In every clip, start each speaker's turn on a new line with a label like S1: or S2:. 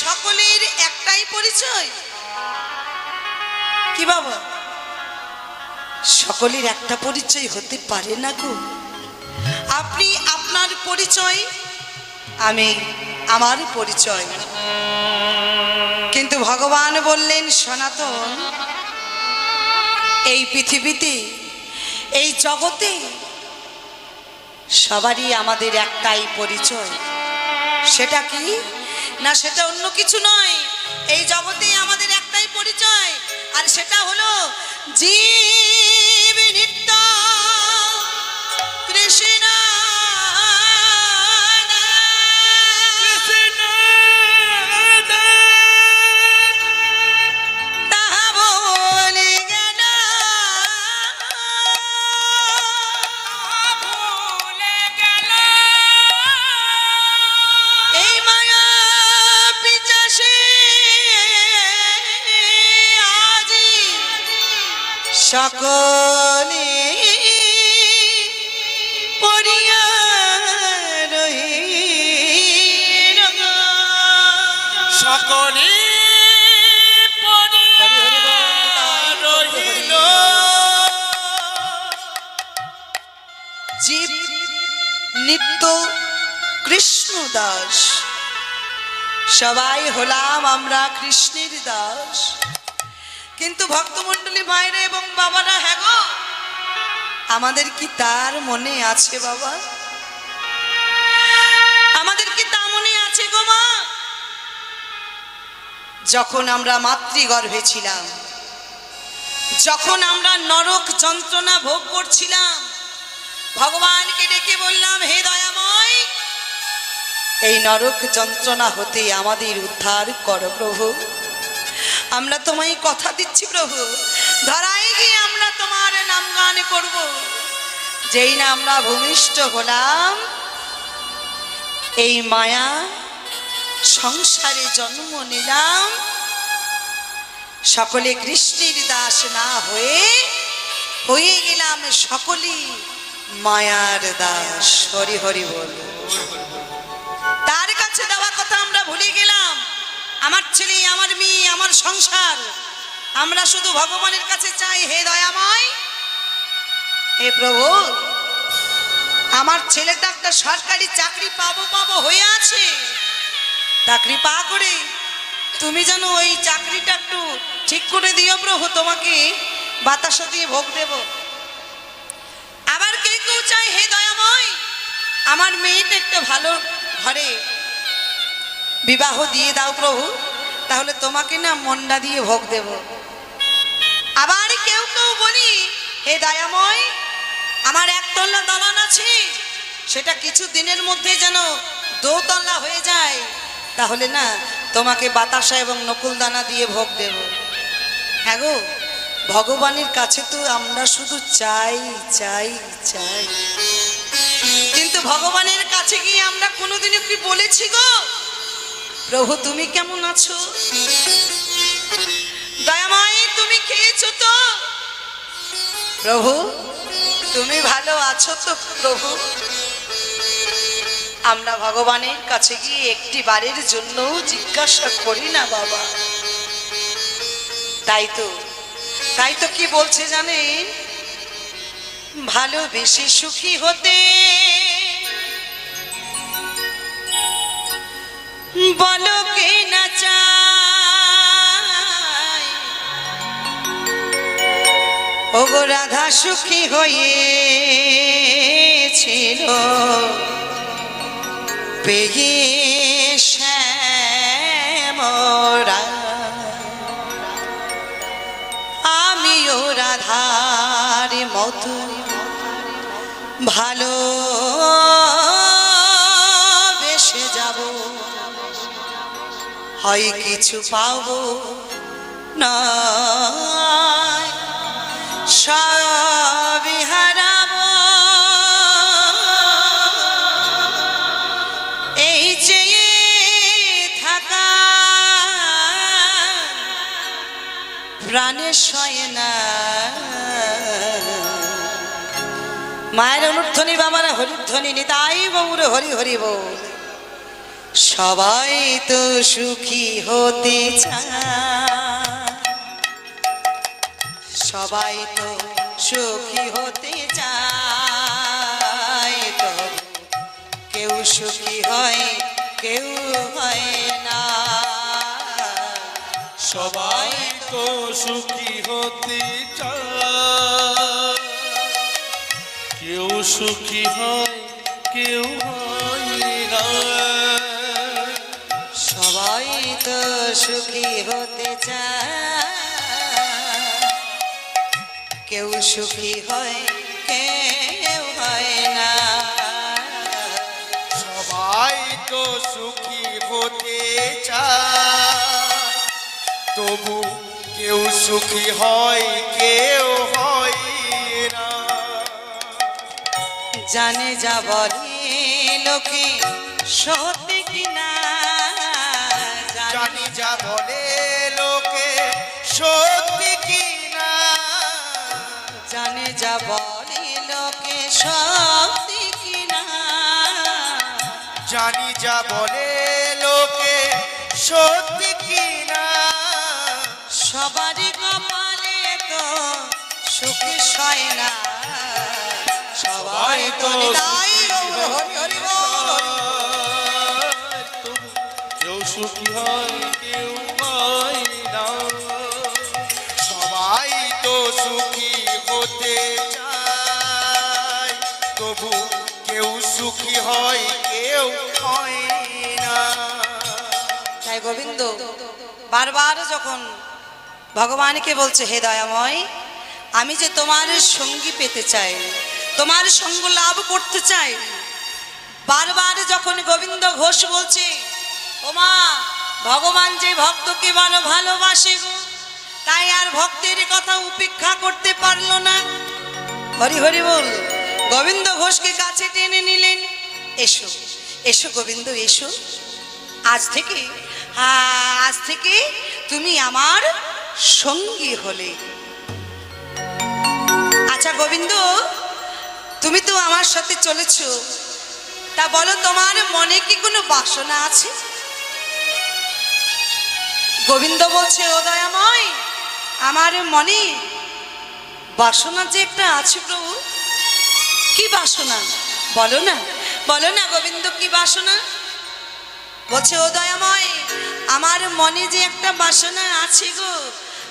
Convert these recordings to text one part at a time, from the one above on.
S1: সকলের একটাই পরিচয় কি বাবা? সকলের একটা পরিচয় হতে পারে না গো। আপনি আপনার পরিচয়, আমি আমার পরিচয়। কিন্তু ভগবান বললেন সনাতন, এই পৃথিবীতে, এই জগতে সবারই আমাদের একটাই পরিচয়। সেটা কি না? সেটা অন্য কিছু নয়। এই জগতে আমাদের একটাই পরিচয়, আর সেটা হলো জীব নিত্য কৃষ্ণ। সকলে পড়িয়া রহিল,
S2: সকলে পড়িয়া রহিল।
S1: জীব নিত্য কৃষ্ণ দাস। সবাই হলাম আমরা কৃষ্ণের দাস। কিন্তু ভক্তমণ্ডলী ভাইরা এবং বাবারা, হ্যাঁ গো, আমাদের কি তার মনে আছে বাবা? আমাদের কি তা মনে আছে গো মা? যখন আমরা মাতৃগর্ভে ছিলাম, যখন আমরা নরক যন্ত্রণা ভোগ করছিলাম, ভগবানকে ডেকে বললাম, হে দয়াময়, এই নরক যন্ত্রণা হতে আমাদের উদ্ধার করো প্রভু। আমরা তোমায় কথা দিচ্ছি প্রভু, ধরায় গিয়ে আমরা তোমার নাম গান করব। যেই না আমরা ভূমিষ্ঠ হলাম, এই মায়া সংসারে জন্ম নিলাম, সকলে কৃষ্ণের দাস না হয়ে গেলাম সকলেই মায়ার দাস। হরি হরি বল। তার কাছে দেওয়া কথা আমরা ভুলে গেলাম। আমার ছেলে, আমার মেয়ে, আমার সংসার, আমরা শুধু ভগবানের কাছে চাই, হে দয়াময়, হে প্রভু, আমার ছেলেটা একটা সরকারি চাকরি পাবো হয়ে আছে, তা কৃপা করে তুমি যেন ওই চাকরিটা একটু ঠিক করে দিও প্রভু, তোমাকে বাতাসা দিয়ে ভোগ দেব। আবার কেউ চাই, হে দয়াময়, আমার মেয়েটা একটা ভালো ঘরে বিবাহ দিয়ে দাও প্রভু, তাহলে তোমাকে না মন্ডা দিয়ে ভোগ দেব। আবার কেউ বলি, হে দয়াময়, আমার একতলা দালান আছে, সেটা কিছু দিনের মধ্যে যেন দোতলা হয়ে যায়, তাহলে না তোমাকে বাতাসা এবং নকুল দানা দিয়ে ভোগ দেব। হ্যাঁ গো, ভগবানের কাছে তো আমরা শুধু চাই চাই চাই, কিন্তু ভগবানের কাছে গিয়ে আমরা কোনোদিনও কি বলেছি গো, প্রভু তুমি কেমন আছো? দয়াময় তুমি খেয়েছো তো? প্রভু তুমি ভালো আছো তো? প্রভু আমরা ভগবানের কাছে গিয়ে একটি বারের জন্য জিজ্ঞাসা করি না বাবা। তাই তো কি বলছে জানেন? ভালোবেসে সুখী হতে বলো কে না চায়, ওগো রাধা সুখী হয়েছিল পেয়ে শ্যামরা, আমিও রাধার মতো ভালো বেসে যাব, হয় কিছু পাবো না সবই হারাবো, এই চেয়ে থাকা প্রাণে সয় না। মায়ের অনুধ্বনি, বাবার হরিধ্বনি, নিতাই গৌর হরি হরি বল। সবাই তো সুখী হতে চায়, সবাই তো সুখী হতে চায়, তবু কেউ সুখী হয় কেউ হয় না।
S2: সবাই তো সুখী হতে চায়, কেউ সুখী হয় কেউ হয় না।
S1: সবাই তো সুখী হতে চায়, কেউ সুখী হয় কেউ হয় না।
S2: সবাই তো সুখী হতে চায়, তবু কেউ সুখী হয় কেউ হয় না।
S1: জানে যা বলে লোকে সত্যি কিনা,
S2: জানি যা বলে লোকে সত্যি কিনা,
S1: জানে যা বলে লোকে সত্যি কিনা,
S2: জানি যা বলে লোকে সত্যি কিনা।
S1: সবারই কপালে তো সুখী হয় না। সবাই তো তাই হরি হরি বল,
S2: তবু কেউ সুখী হয় কেউ হয় না। সবাই তো সুখী হতে চায়, তবু কেউ সুখী হয় কেউ হয় না।
S1: তাই গোবিন্দ বারবার যখন ভগবানকে বলছে, হে দয়াময়, আমি যে তোমার সঙ্গী পেতে চাই, তোমার সঙ্গ লাভ করতে চাই, বারবার যখন গোবিন্দ ঘোষ বলছে, ওমা ভগবান যে ভক্তকে বড় ভালোবাসে গো, তাই আর ভক্তের কথা উপেক্ষা করতে পারলো না। হরি হরি বল। গোবিন্দ ঘোষকে কাছে টেনে নিলেন, এসো এসো গোবিন্দ এসো, আজ থেকে আজ থেকে তুমি আমার সঙ্গী হলে। আচ্ছা গোবিন্দ, তুমি তো আমার সাথে চলেছো, তা বলো তোমার মনে কি কোনো বাসনা আছে? গোবিন্দ বলছে, ও দয়াময়, আমার মনে বাসনা যে একটা আছে প্রভু। কি বাসনা বলো না, বলো না গোবিন্দ, কি বাসনা? বলছে, ও দয়াময়, আমার মনে যে একটা বাসনা আছে গো,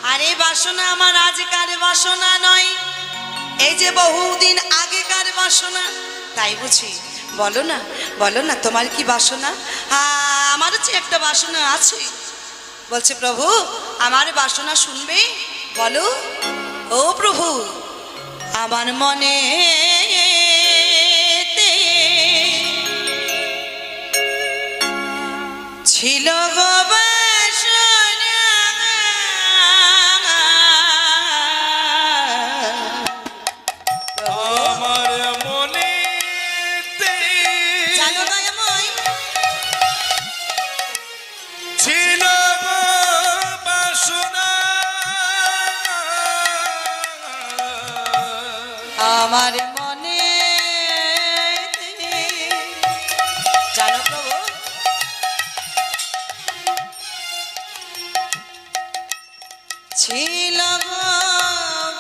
S1: আর এই বাসনা আমার আজকার বাসনা নয়, এই যে বহুদিন আগেকার বাসনা। তাই বুঝি, বলো না, বলো না তোমার কি বাসনা? আমার যে একটা বাসনা আছে। বলছে, প্রভু আমার বাসনা শুনবে, বলো। ও প্রভু, আমার মনে ছিল গো বাসনা,
S2: আমার মনে
S1: জানো দয়াময়,
S2: ছিল গো বাসনা,
S1: আমার মনে জানো প্রভু, ছিল গো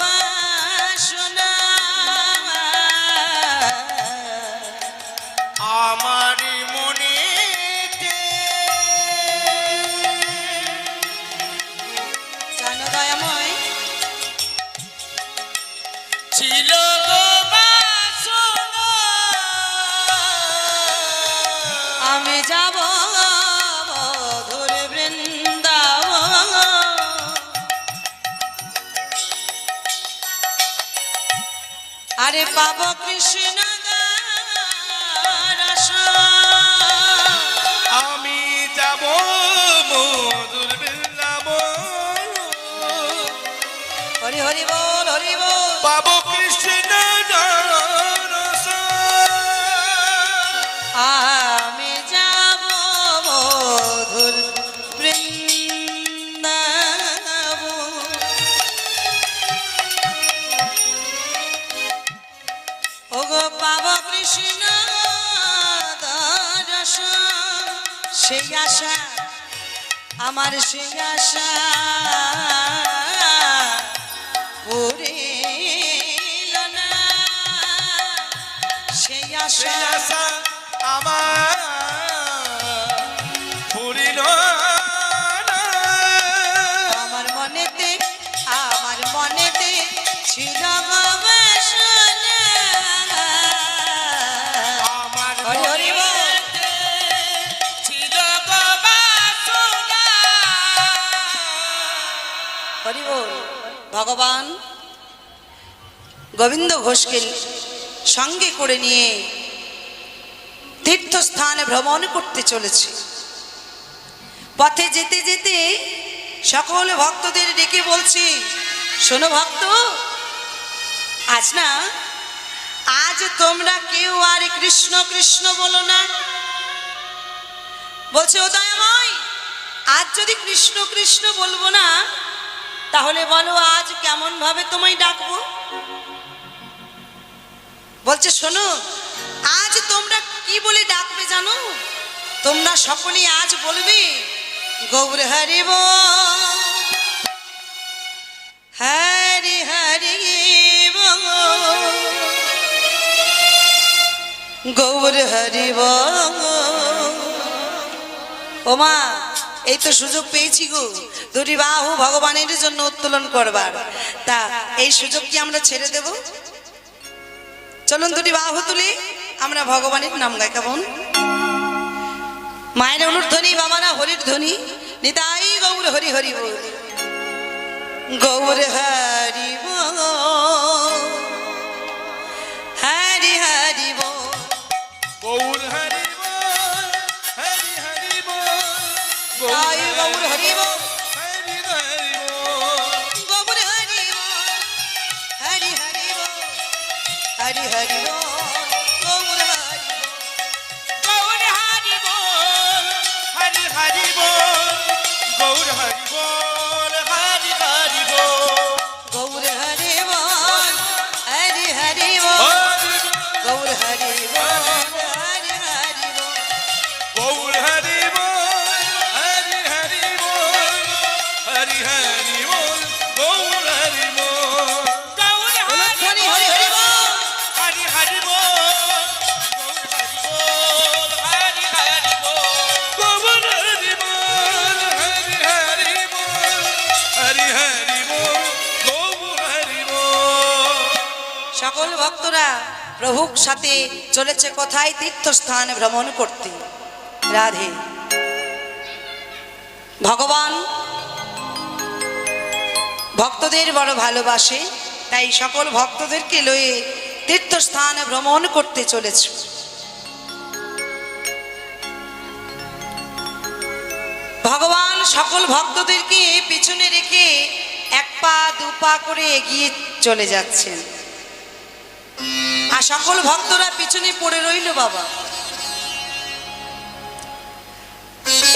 S1: বাসনা,
S2: আমার মনে
S1: জানো দয়াময়,
S2: ছিল গো বাসনা,
S1: আমি যাব মধুর বৃন্দাবন, আরে পাব কৃষ্ণ রস,
S2: আমি যাব মধুর বৃন্দাবন,
S1: হরি হরি বল হরি বল।
S2: পাবো কৃষ্ণ রস,
S1: আমি যাব মধুর বৃন্দাবন, ওগো সেই আশা আমার সেই আশা পড়িল না, সেই আশা
S2: সেই আশা আমার ফুরিল না।
S1: আমার মনেতে ছিল গো বাসনা।
S2: আমার
S1: হরি হরি বল।
S2: মনেতে ছিল গো বাসনা।
S1: হরি বল। ভগবান গোবিন্দ ঘোষকে সঙ্গে করে নিয়ে তীর্থস্থানে ভ্রমণ করতে চলেছে। পথে যেতে যেতে সকল ভক্তদের ডেকে বলছি, শোনো ভক্ত, আজ তোমরা কেউ আর কৃষ্ণ কৃষ্ণ বলো না। বলছে, ও দয়াময়, আজ যদি কৃষ্ণ কৃষ্ণ বলবো না, তাহলে বলো আজ কেমন ভাবে তোমায় ডাকবো। বলছে, শোনো, আজ তোমরা কি বলে ডাকবে জানো? তোমরা সকলেই আজ বলবে, গৌর হরি বল, হরি হরি বল, গৌর হরি বল। ওমা, এই তো সুযোগ পেয়েছি গো, দুটি বাহু ভগবানের জন্য উত্তোলন করবার। তা এই সুযোগ কি আমরা ছেড়ে দেব? চলুন দুটি বাহু তুলে আমরা ভগবানের নাম গাই। কেমন? মায়ের অনুধ্বনি, বাবারা হরির ধ্বনি। নিতাই গৌর হরি হরি বল, গৌর হরি বল, হরি হরি বল,
S2: গৌর হরি বল, হরি হরি বল,
S1: নিতাই গৌর হরি বল,
S2: হরি হরি বল,
S1: গৌর হরি বল, হরি হরি বল, হরি হরি বল, গৌর হরি বল।
S2: গৌর হরি বল, হরি হরি বল, গৌর হরি বল, হরি হরি বল,
S1: গৌর হরি বল, হরি হরি বল,
S2: হরি বল,
S1: গৌর হরি বল, হরি হরি বল।
S2: গৌর হরি বল, হরি হরি বল, হরি হরি বল, গৌর হরি বল, গৌর
S1: অনুধ্বনি হরি হরি বল,
S2: হরি হরি বল, গৌর হরি বল, হরি হরি বল, গৌর হরি বল, হরি হরি বল, হরি হরি বল, গৌর হরি বল।
S1: সকল ভক্তরা প্রভুর সাথে চলেছে কোথায়? তীর্থস্থান ভ্রমণ করতে। রাধে। ভগবান ভক্তদের বড় ভালোবাসে, তাই সকল ভক্তদেরকে লয়ে তীর্থস্থান ভ্রমণ করতে চলেছে। ভগবান সকল ভক্তদেরকে পিছনে রেখে এক পা দু পা করে এগিয়ে চলে যাচ্ছেন, আর সকল ভক্তরা পিছনে পড়ে রইল। বাবা,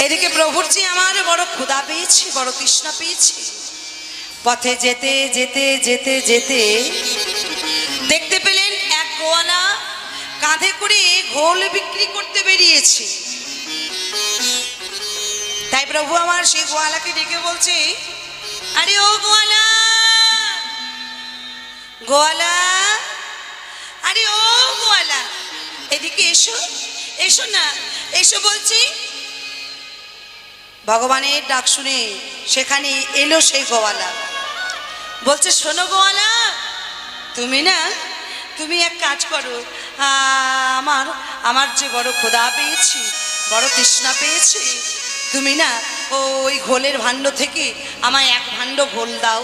S1: এদিকে প্রভুর যে আমার বড় ক্ষুধা পেয়েছে, বড় তৃষ্ণা পেয়েছে। পথে যেতে যেতে যেতে যেতে দেখতে পেলেন এক গোয়ালা কাঁধে করে ঘোল বিক্রি করতে বেরিয়েছে। তাই প্রভু আমার সেই গোয়ালাকে ডেকে বলছে, আরে ও গোয়ালা, গোয়ালা, আরে ও গোয়ালা, এদিকে এসো, এসো না, এসো বলছি। ভগবানের ডাক শুনে সেখানে এলো সেই গোয়ালা। বলছে, শোনো গোয়ালা, তুমি এক কাজ করো, আমার যে বড় ক্ষুধা পেয়েছি, বড় তৃষ্ণা পেয়েছে, তুমি না ওই ঘোলের ভাণ্ড থেকে আমায় এক ভাণ্ড ঘোল দাও।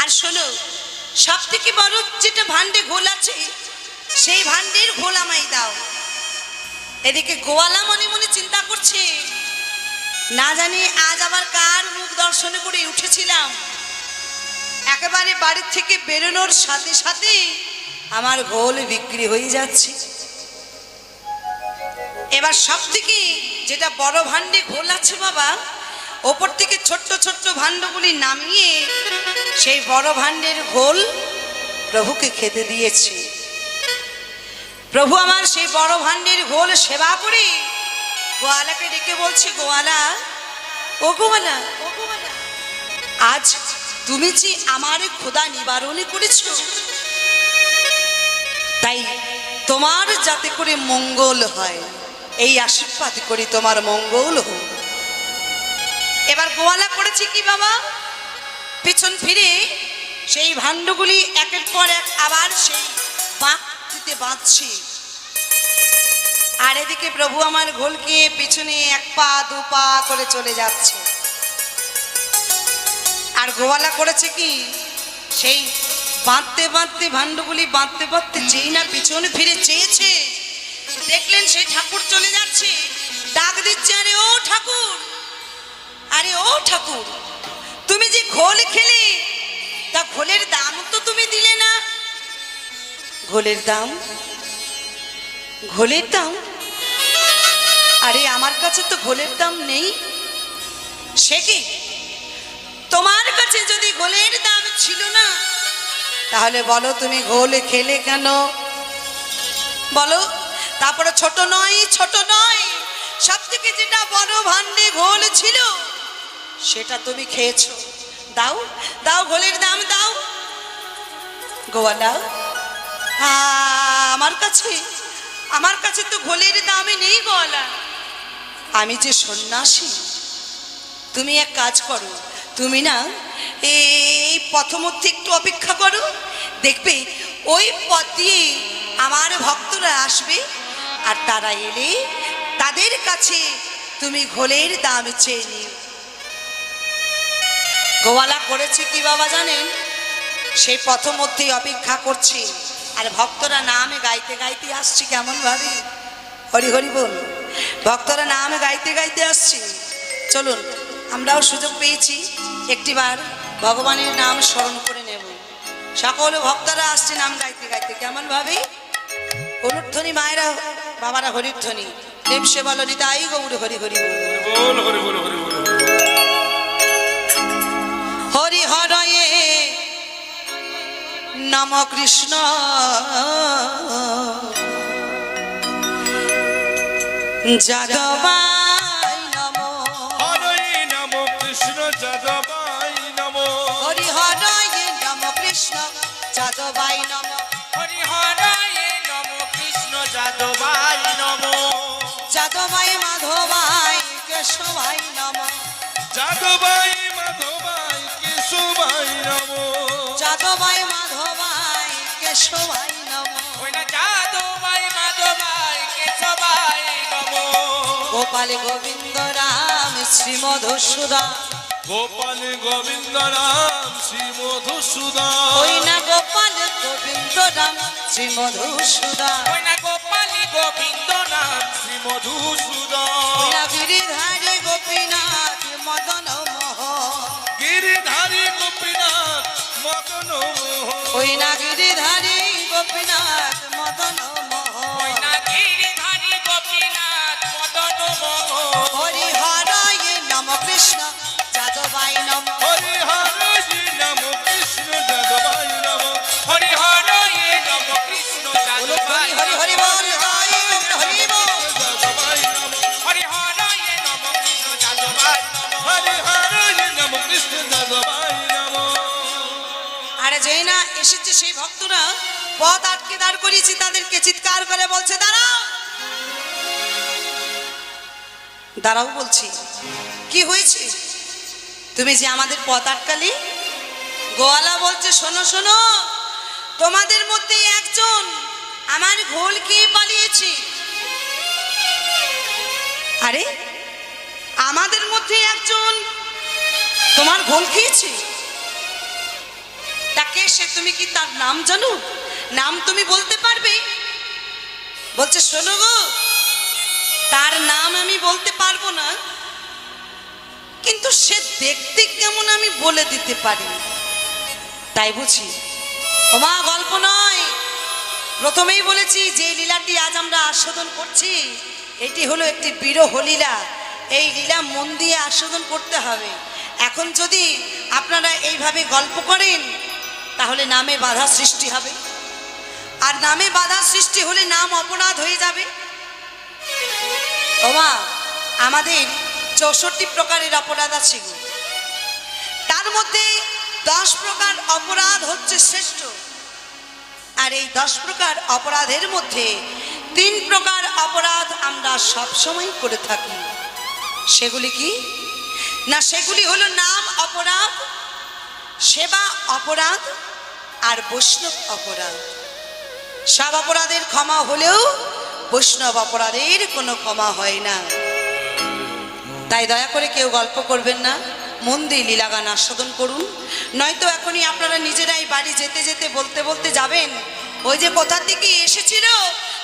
S1: আর শোনো, সব থেকে বড় যেটা ভাণ্ডে ঘোল আছে, সেই ভাণ্ডের ঘোল আমায় দাও। এদিকে গোয়ালা মনে মনে চিন্তা করছে, না জানি আজ আবার কার মুখ দর্শনে করে উঠেছিলাম, একেবারে বাড়ির থেকে বেরোনোর সাথে সাথে আমার ঘোল বিক্রি হয়ে যাচ্ছে। এবার সব থেকে যেটা বড় ভাণ্ডে ঘোল আছে বাবা, ওপর থেকে ছোট্ট ছোট্ট ভাণ্ডগুলি নামিয়ে সেই বড় ভাণ্ডের ঘোল প্রভুকে খেতে দিয়েছে। প্রভু আমার সেই বড় ভাণ্ডের ঘোল সেবা করে গোয়ালাকে ডেকে বলছি, গোয়ালা, ও গোয়ালা, আজ তুমি যে আমার ক্ষুধা নিবারণ করেছো, তাই তোমার যাতে করে মঙ্গল হয় এই আশীর্বাদ করি, তোমার মঙ্গল হোক। এবার গোয়ালা করেছে কি বাবা, পিছন ফিরে সেই ভাণ্ডগুলি একের পর এক আবার সেই বাঁকতে বাঁধছে। আর এদিকে প্রভু আমার ঘোলকে পিছনে এক পা দু পা করে চলে যাচ্ছে। আর গোয়ালা করেছে কি, সেই বাঁধতে বাঁধতে ভাণ্ডগুলি বাঁধতে বাঁধতে যেই না পিছনে ফিরে চেয়েছে, দেখলেন সেই ঠাকুর চলে যাচ্ছে। ডাক দিচ্ছে, আরে ও ঠাকুর, আরে ও ঠাকুর, তুমি যে ঘোল খেলে, তা ঘোলের দাম তো তুমি দিলে না। ঘোলের দাম, ঘোলের দাম, আরে আমার কাছে তো ঘোলের দাম নেই। সে কি, তোমার কাছে যদি ঘোলের দাম ছিল না, তাহলে বলো তুমি ঘোল খেলে কেন, বলো। তারপরে ছোট নয়, ছোট নয়, সব থেকে যেটা বড় ভাণ্ডে ঘোল ছিল সেটা তুমি খেয়েছো। দাও দাও, ঘোলের দাম দাও। গোয়ালা, আমার কাছে তো ঘোলের দামই নেই গোয়ালা। আমি যে সন্ন্যাসী, তুমি এক কাজ করো, তুমি না এই পথমধ্যে একটু অপেক্ষা করো, দেখবে ওই পথ দিয়ে আমার ভক্তরা আসবে, আর তারা এলে তাদের কাছে তুমি ঘোলের দাম চেয়ে নিও। গোয়ালা করেছে কি বাবা জানেন, সেই পথমধ্যেই অপেক্ষা করছে, আর ভক্তরা নামে গাইতে গাইতে আসছে। কেমন ভাবে, হরি হরি বল, ভক্তরা নামে গাইতে গাইতে আসছে। চলুন আমরাও সুযোগ পেয়েছি, একটিবার ভগবানের নাম স্মরণ করে নেব। সকল ভক্তরা আসছে নাম গাইতে গাইতে। কেমন ভাবে, অনুধ্বনি মায়েরা বাবারা হরিধ্বনি, দেব সে বলো নিতাই গৌর হরি হরি বল,
S2: বল হরি বল হরি বল।
S1: হরি হরয়ে নম কৃষ্ণ, যাদবাই নম,
S2: হরি নম কৃষ্ণ যাদবাই নম,
S1: হরি হরয়ে নম কৃষ্ণ যাদবাই নম,
S2: হরি হরায়ে নম কৃষ্ণ যাদবাই নম,
S1: যাদবাই মাধবাই কেশবাই নম,
S2: যাদবাই মাধবাই কেশবাই নম,
S1: যাদবাই মাধবাই কেশবাই নম,
S2: ওই না যাদবাই মাধবাই কেশবাই নম,
S1: গোপাল গোবিন্দ রাম শ্রী মধুসূদন,
S2: গোপাল গোবিন্দ রাম শ্রী মধুসূদন,
S1: ওই না গোপাল গোবিন্দ রাম শ্রী মধুসূদন,
S2: ওই না গোপাল গোবিন্দ রাম শ্রী মধুসূদন,
S1: ওই না গিরিধারী গোপীনাথ মদন মোহন,
S2: গিরিধারী গোপীনাথ মদন মোহন,
S1: ওই না গিরিধারী গোপীনাথ মদন মোহন,
S2: গিরিধারী গোপীনাথ মদন মোহন,
S1: হরি হরয়ে নম কৃষ্ণ যাদবাই নম,
S2: হরি হরি নম কৃষ্ণ যাদবাই নম, হরি হরি নম কৃষ্ণ যাদবাই
S1: হরি হরি বল, জয় গৌর হরি বল।
S2: যাদবাই নম, হরি হরি নম কৃষ্ণ যাদবাই নম, হরি হরি নম কৃষ্ণ যাদবাই নম।
S1: আরে যেই না এসেছে সেই ভক্তরা পথ আটকে দাঁড় করিয়েছি, তাদেরকে চিৎকার করে বলছে দাঁড়াও, দাঁড়াও বলছি। কি হয়েছে, তুমি যে আমাদের পথ আটকালি? গোয়ালা বলছে, শোনো শোনো, তোমাদের মধ্যে একজন আমার ঘোল খেয়ে পালিয়েছে। আরে আমাদের মধ্যে একজন তোমার ঘোল খেয়েছে, তাকে সে, তুমি কি তার নাম জানো? নাম তুমি বলতে পারবে? বলছে শোনো গো, তার নাম আমি বলতে পারবো না, কিন্তু সে দেখতে কেমন আমি বলে দিতে পারি। তাই বুঝি ওমা গল্প নয়, প্রথমেই বলেছি যে লীলাটি আজ আমরা আস্বাদন করছি এটি হলো একটি বিরহ লীলা। এই লীলা মন দিয়ে আস্বাদন করতে হবে। এখন যদি আপনারা এইভাবে গল্প করেন তাহলে নামে বাধা সৃষ্টি হবে, আর নামে বাধা সৃষ্টি হলে নাম অপরাধ হয়ে যাবে। ওমা আমাদের 64 প্রকারের অপরাধ আছে গো। তার মধ্যে 10 প্রকার অপরাধ হচ্ছে শ্রেষ্ঠ। আর এই 10 প্রকার অপরাধের মধ্যে 3 প্রকার অপরাধ আমরা সব সময় করে থাকি। সেগুলি কি না? সেগুলি হলো নাম অপরাধ, সেবা অপরাধ আর বৈষ্ণব অপরাধ। সব অপরাধের ক্ষমা হলেও বৈষ্ণব অপরাধের কোনো ক্ষমা হয় না। তাই দয়া করে কেউ গল্প করবেন না, মন দিয়ে লীলাগান আস্বাদন করুন। নয়তো এখনই আপনারা নিজেরাই বাড়ি যেতে যেতে বলতে বলতে যাবেন, ওই যে কোথা থেকে এসেছিল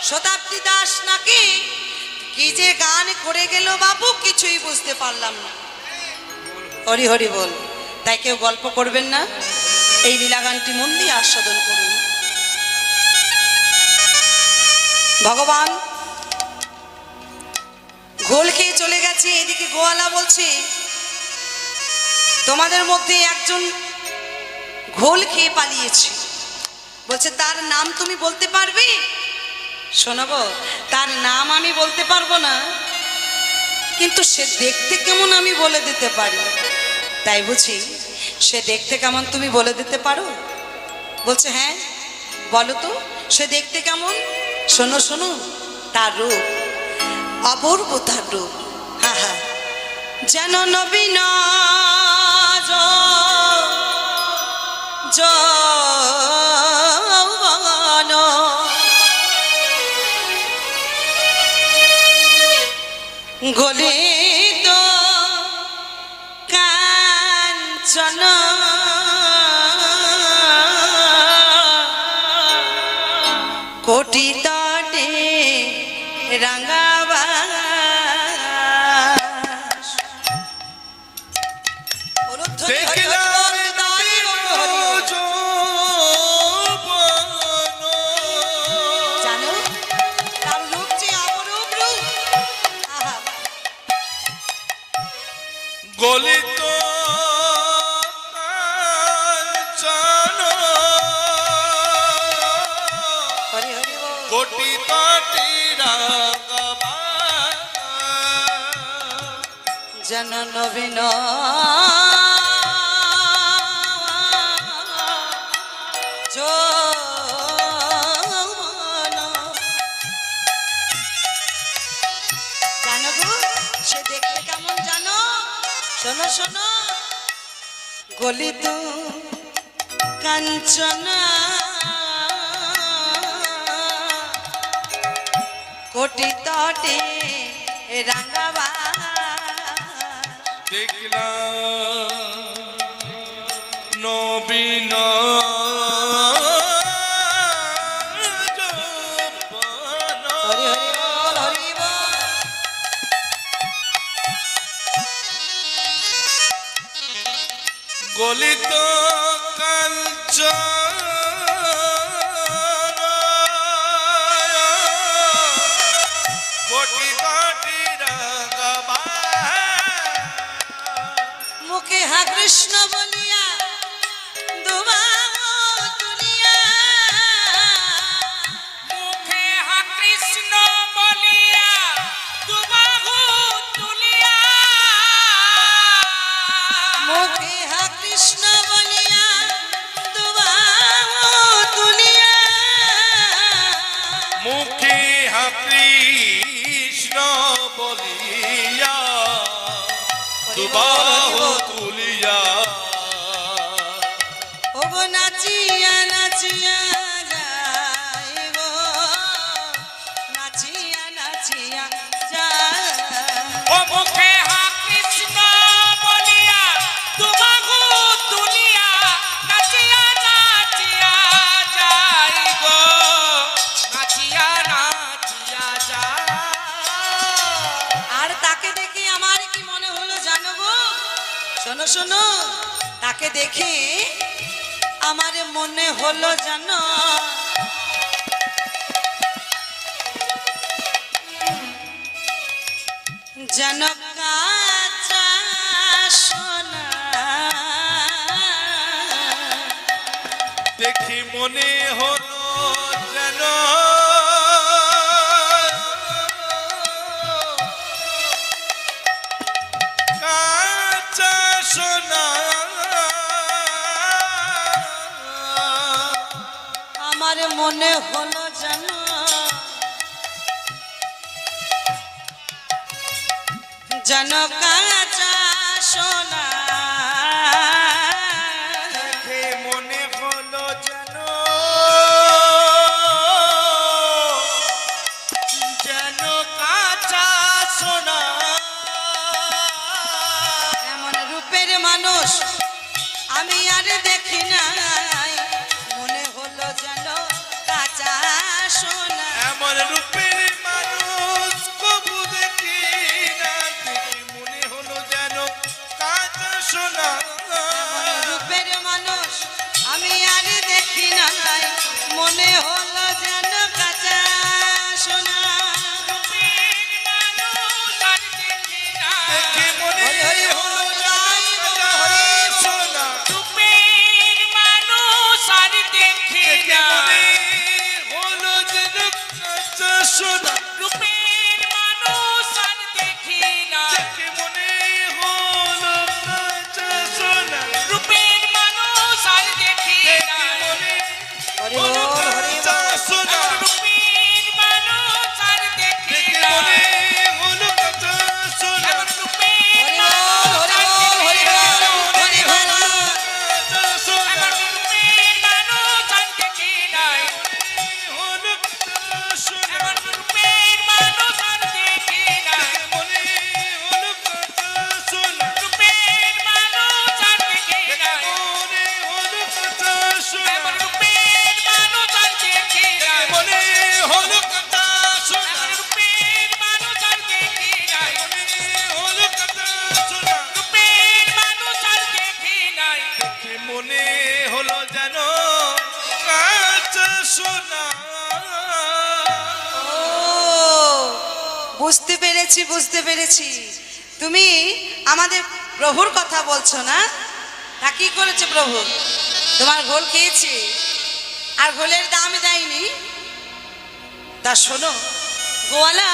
S1: শতাব্দী দাস নাকি কি যে গান করে গেল বাবু, কিছুই বুঝতে পারলাম না। হরি হরি বল। তাই কেউ গল্প করবেন না, এই লীলাগানটি মন দিয়ে আস্বাদন করুন। ভগবান ঘোল খেয়ে চলে গেছে। এদিকে গোয়ালা বলছে, তোমাদের মধ্যে একজন ঘোল খেয়ে পালিয়েছে। বলছে তার নাম তুমি বলতে পারবে? শোনাবো, তার নাম আমি বলতে পারবো না, কিন্তু সে দেখতে কেমন আমি বলে দিতে পারি। তাই বুঝি সে দেখতে কেমন তুমি বলে দিতে পারো? বলছে হ্যাঁ বলো তো, সে দেখতে কেমন? শোনো শোনো, তার রূপ অপূর্ব, তার রূপ হা হা যেন নবীন যৌবন, গলিত কাঞ্চন, কোটি তটে রাঙ্গাবাস।
S2: দেখলাম
S1: জানো তার রূপ যে অপরূপ রূপ। আহা,
S2: গলিত কাঞ্চন,
S1: হরি হরি বল।
S2: কোটি তটি রাঙ্গাবাস।
S1: যেন নবীন যৌবন। জানো গো সে দেখতে কেমন জানো? শোনো শোনো, গলিত কাঞ্চন, কোটি তটে রাঙ্গাবাস।
S2: দেখলাম নবীন যৌবন,
S1: হরি হরি বল, হরি বল।
S2: গলিত কাঞ্চন, কোটি কোটি রাঙ্গাবাস।
S1: মুখে হা কৃষ্ণ বলিয়া দুবাহু তুলিয়া,
S3: মুখে হা কৃষ্ণ বলিয়া দুবাহু তুলিয়া,
S1: মুখে হা কৃষ্ণ বলিয়া দুবাহু তুলিয়া,
S2: মুখে হা কৃষ্ণ বলিয়া দুবাহু তুলিয়া,
S1: ওগো নাচিয়া নাচিয়া যায় গো, নাচিয়া নাচিয়া যায়।
S3: ও মুখে হা কৃষ্ণ বলিয়া দুবাহু তুলিয়া, নাচিয়া নাচিয়া যাই গো, নাচিয়া নাচিয়া যায়।
S1: আর তাকে দেখে আমার কি মনে হলো জানো গো? শোনো শোনো, তাকে দেখে আমার মনে হলো জানো, যেন কাঁচা সোনা।
S2: দেখি মনে হলো যেন
S1: আমার মনে হলো জানো যেন কাঁচা সোনা
S2: দেখে মনে হলো যেন যেন কাঁচা সোনা
S1: এমন রূপের মানুষ আমি আর দেখি নাই মনে হলো যেন কাঁচা সোনা
S2: এমন রূপের মানুষ কবু দেখি না দেখে মনে হলো যেন কাঁচা সোনা
S1: রূপের মানুষ আমি আর দেখি নাই মনে হলো যেন কাঁচা সোনা
S3: রূপের মানুষ আর দেখি না।
S2: দেখে মনে
S1: হরি হরি
S2: হলো
S1: বল,
S2: যেন
S1: হরি বল,
S2: কাঁচা
S1: হরি বল।
S2: সোনা
S3: রূপের মানুষ আর দেখি
S2: দেখে
S3: না।
S2: মনে হলো যেন কাঁচা সোনা
S3: রূপের মানুষ আর দেখি না।
S2: দেখে মনে হলো কাঁচা সোনা
S3: রূপের মানুষ আর দেখি না।
S2: দেখে মনে
S1: হরি
S2: হলো
S1: বল, হরি
S2: কাঁচা
S1: বল।
S2: সোনা
S3: রূপের মানুষ আর দেখি
S2: দেখে
S3: না।
S2: মনে হলো কাঁচা সোনা
S3: রূপের
S1: হরি বল, হরি বল, হরি বল, হরি বল।
S2: কাঁচা সোনা
S3: রূপের মানুষ আর দেখি নাই।
S2: হলো কাঁচা সোনা
S3: রূপের মানুষ আর দেখি নাই।
S2: মনে হলো কাঁচা সোনা
S3: রূপের মানুষ আর দেখি নাই।
S2: মনে হলো কাঁচা সোনা
S3: রূপের মানুষ আর দেখি নাই।
S2: মনে হলো কাঁচা সোনা
S3: রূপের মানুষ আর দেখি নাই।
S2: হলো কাঁচা সোনা
S3: রূপের মানুষ আর দেখি নাই।
S2: দেখে মনে হলো যেন কাঁচা সোনা
S1: ও বুঝতে পেরেছি বুঝতে পেরেছি তুমি আমাদের প্রভুর কথা বলছো না তা কি করেছে প্রভু তোমার ঘোল খেয়েছে আর ঘোলের দাম দেয়নি তা শোনো গোয়ালা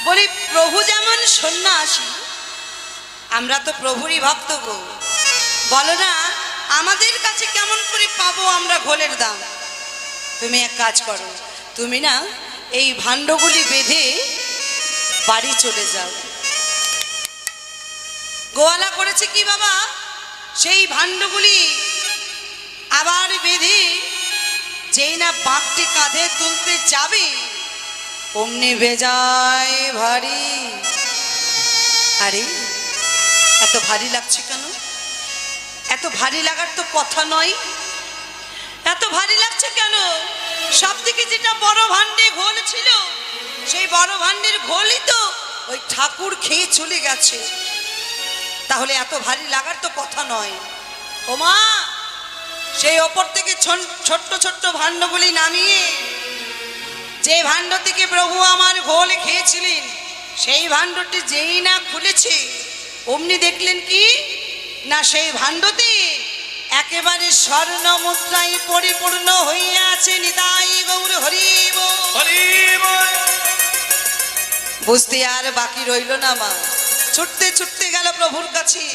S1: বলি প্রভু যেমন সন্ন্যাসী আমরা তো প্রভুরই ভক্ত গো বলো না আমাদের কাছে কেমন করে পাবো আমরা ঘোলের দাম তুমি এক কাজ করো তুমি না এই ভাণ্ডগুলি বেঁধে বাড়ি চলে যাও গোয়ালা করেছে কি বাবা সেই ভাণ্ডগুলি আবার বেঁধে যেই না বাঁকটি কাঁধে তুলতে যাবে অমনি বেজায় ভারী আরে এত ভারী লাগছে কেন এত ভারী লাগার তো কথা নয় এত ভারী লাগছে কেন সব থেকে যেটা বড় ভাণ্ডে ঘোল ছিল সেই বড় ভাণ্ডের ঘোলই তো ওই ঠাকুর খেয়ে চলে গেছে তাহলে এত ভারী লাগার তো কথা নয় ও মা সেই ওপর থেকে ছোট্ট ছোট্ট ভাণ্ডগুলি নামিয়ে যে ভাণ্ড থেকে প্রভু আমার ঘোল খেয়েছিলেন সেই ভাণ্ডটি যেই না খুলেছে অমনি দেখলেন কি না সেই ভাণ্ডতে একেবারে স্বর্ণ মুদ্রায় পরিপূর্ণ হইয়া আছে নিতাই গৌর হরি বল।
S2: হরি বল
S1: বুঝতে আর বাকি রইল না মা ছুটতে ছুটতে গেল প্রভুর কাছে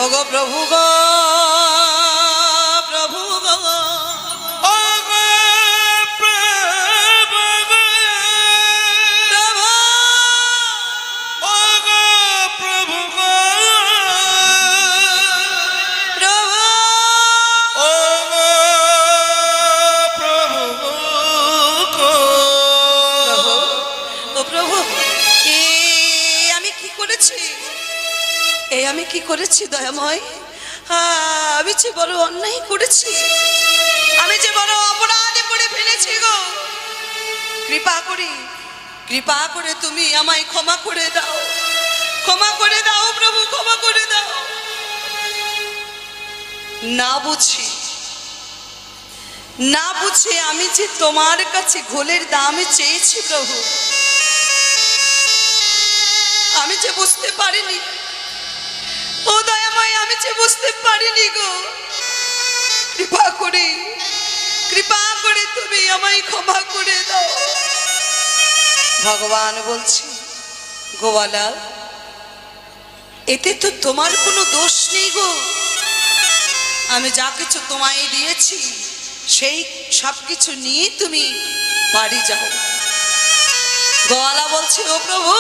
S1: ও গো প্রভু গো প্রভু গো
S2: ও গো প্রভু গো
S1: প্রভু
S2: ও গো প্রভু গো
S1: প্রভু
S2: ও গো প্রভু গো
S1: ও প্রভু এ আমি কি করেছি আমি কি করেছি দয়াময় আমি যে বড় অন্যায় করেছি আমি যে বড় অপরাধ করে ফেলেছি গো কৃপা করে তুমি আমায় ক্ষমা করে দাও প্রভু ক্ষমা করে দাও না বুঝে আমি যে তোমার কাছে ঘোলের দাম চেয়েছি প্রভু আমি যে বুঝতে পারিনি ও দয়াময় আমি যে বুঝতে পারিনি গো কৃপা করে তুমি আমায় ক্ষমা করে দাও ভগবান বলছি গোয়ালা এতে তো তোমার কোনো দোষ নেই গো আমি যা কিছু তোমায় দিয়েছি সেই সব কিছু নিয়ে তুমি বাড়ি যাও। গোয়ালা বলছে, ও প্রভু,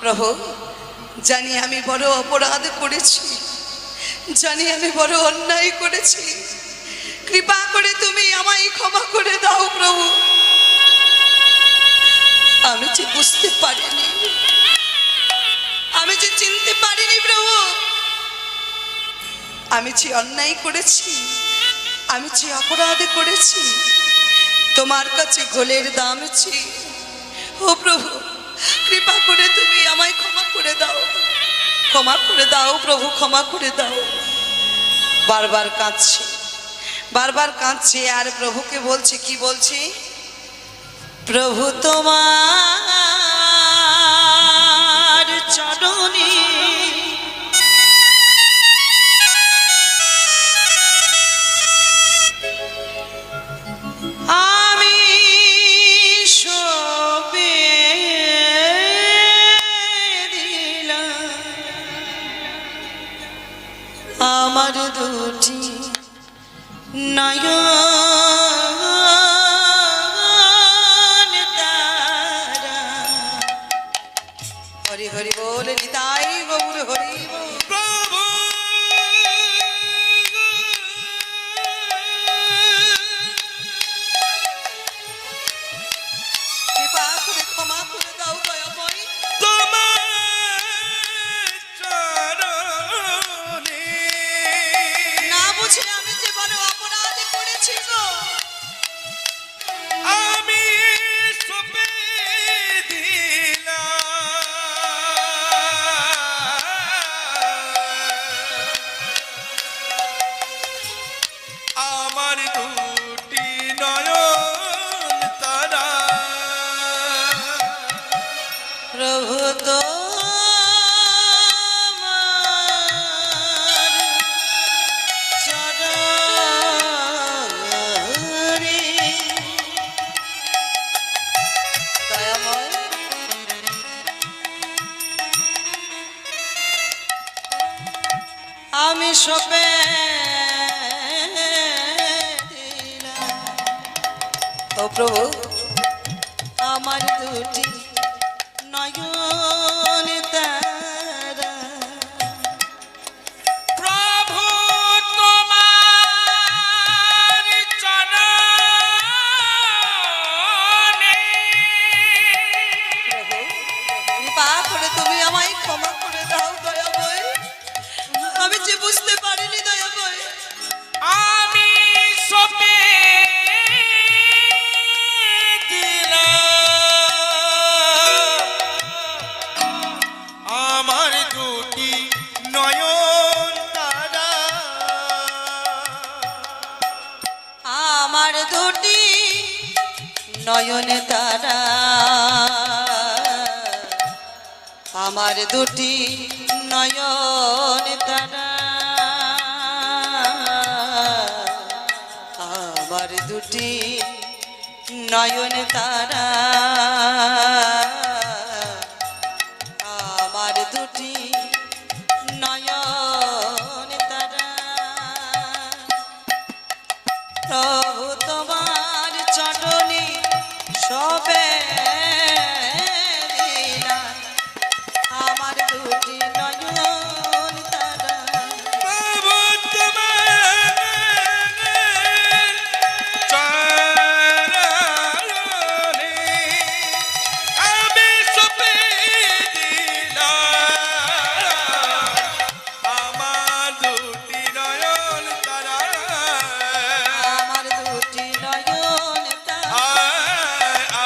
S1: প্রভু, জানি আমি বড় অপরাধ করেছি, জানি আমি বড় অন্যায় করেছি, কৃপা করে তুমি আমায় ক্ষমা করে দাও প্রভু। আমি যে বুঝতে পারিনি, আমি যে চিনতে পারিনি প্রভু, আমি যে অন্যায় করেছি, আমি যে অপরাধ করেছি, তোমার কাছে গোলের দাম ছি। ও প্রভু, কৃপা করে তুমি আমায় ক্ষমা করে দাও, ক্ষমা করে দাও প্রভু, ক্ষমা করে দাও। বারবার কাঁদছে, বারবার কাঁদছে, আর প্রভুকে বলছে, কি বলছে, প্রভু তোমার চরণে আমি সবে দিলাম আমার দুটি নয়ন তারা। হরি হরি বল, নিতাই গৌর হরি বল।
S2: প্রভু
S1: কৃপা করে ক্ষমা করে দাও দয়াময়।
S2: তোমার চরণে
S1: না বুঝে আমি যে বড় অপরাধ করেছি গো,
S2: আমি সঁপে দিলাম আমার দুটি নয়ন তারা।
S1: প্রভু তোমার চরণে দয়াময় আমি সপে দিলাম। ও প্রভু, আমার দুটি নয়ন তারা।
S3: প্রভু তোমার চরণে
S1: কৃপা করে তুমি আমায় ক্ষমা করে দাও দয়াময়। আমি যে বুঝতে পারিনি দয়াময়।
S3: আমি সপে দিলাম
S2: আমার দুটি নয়ন তারা।
S1: আমার দুটি নয়ন তারা, আমার দুটি নয়ন তারা, আমার দুটি নয়ন তারা, আমার দুটি নয়ন তারা। প্রভু তোমার চরণে সবে দিলাম আমার দুটি নয়ন তারা।
S2: প্রভু তোমার চরণে আমি সঁপে দিলাম আমার দুটি নয়ন তারা।
S1: আমার দুটি নয়ন তারা,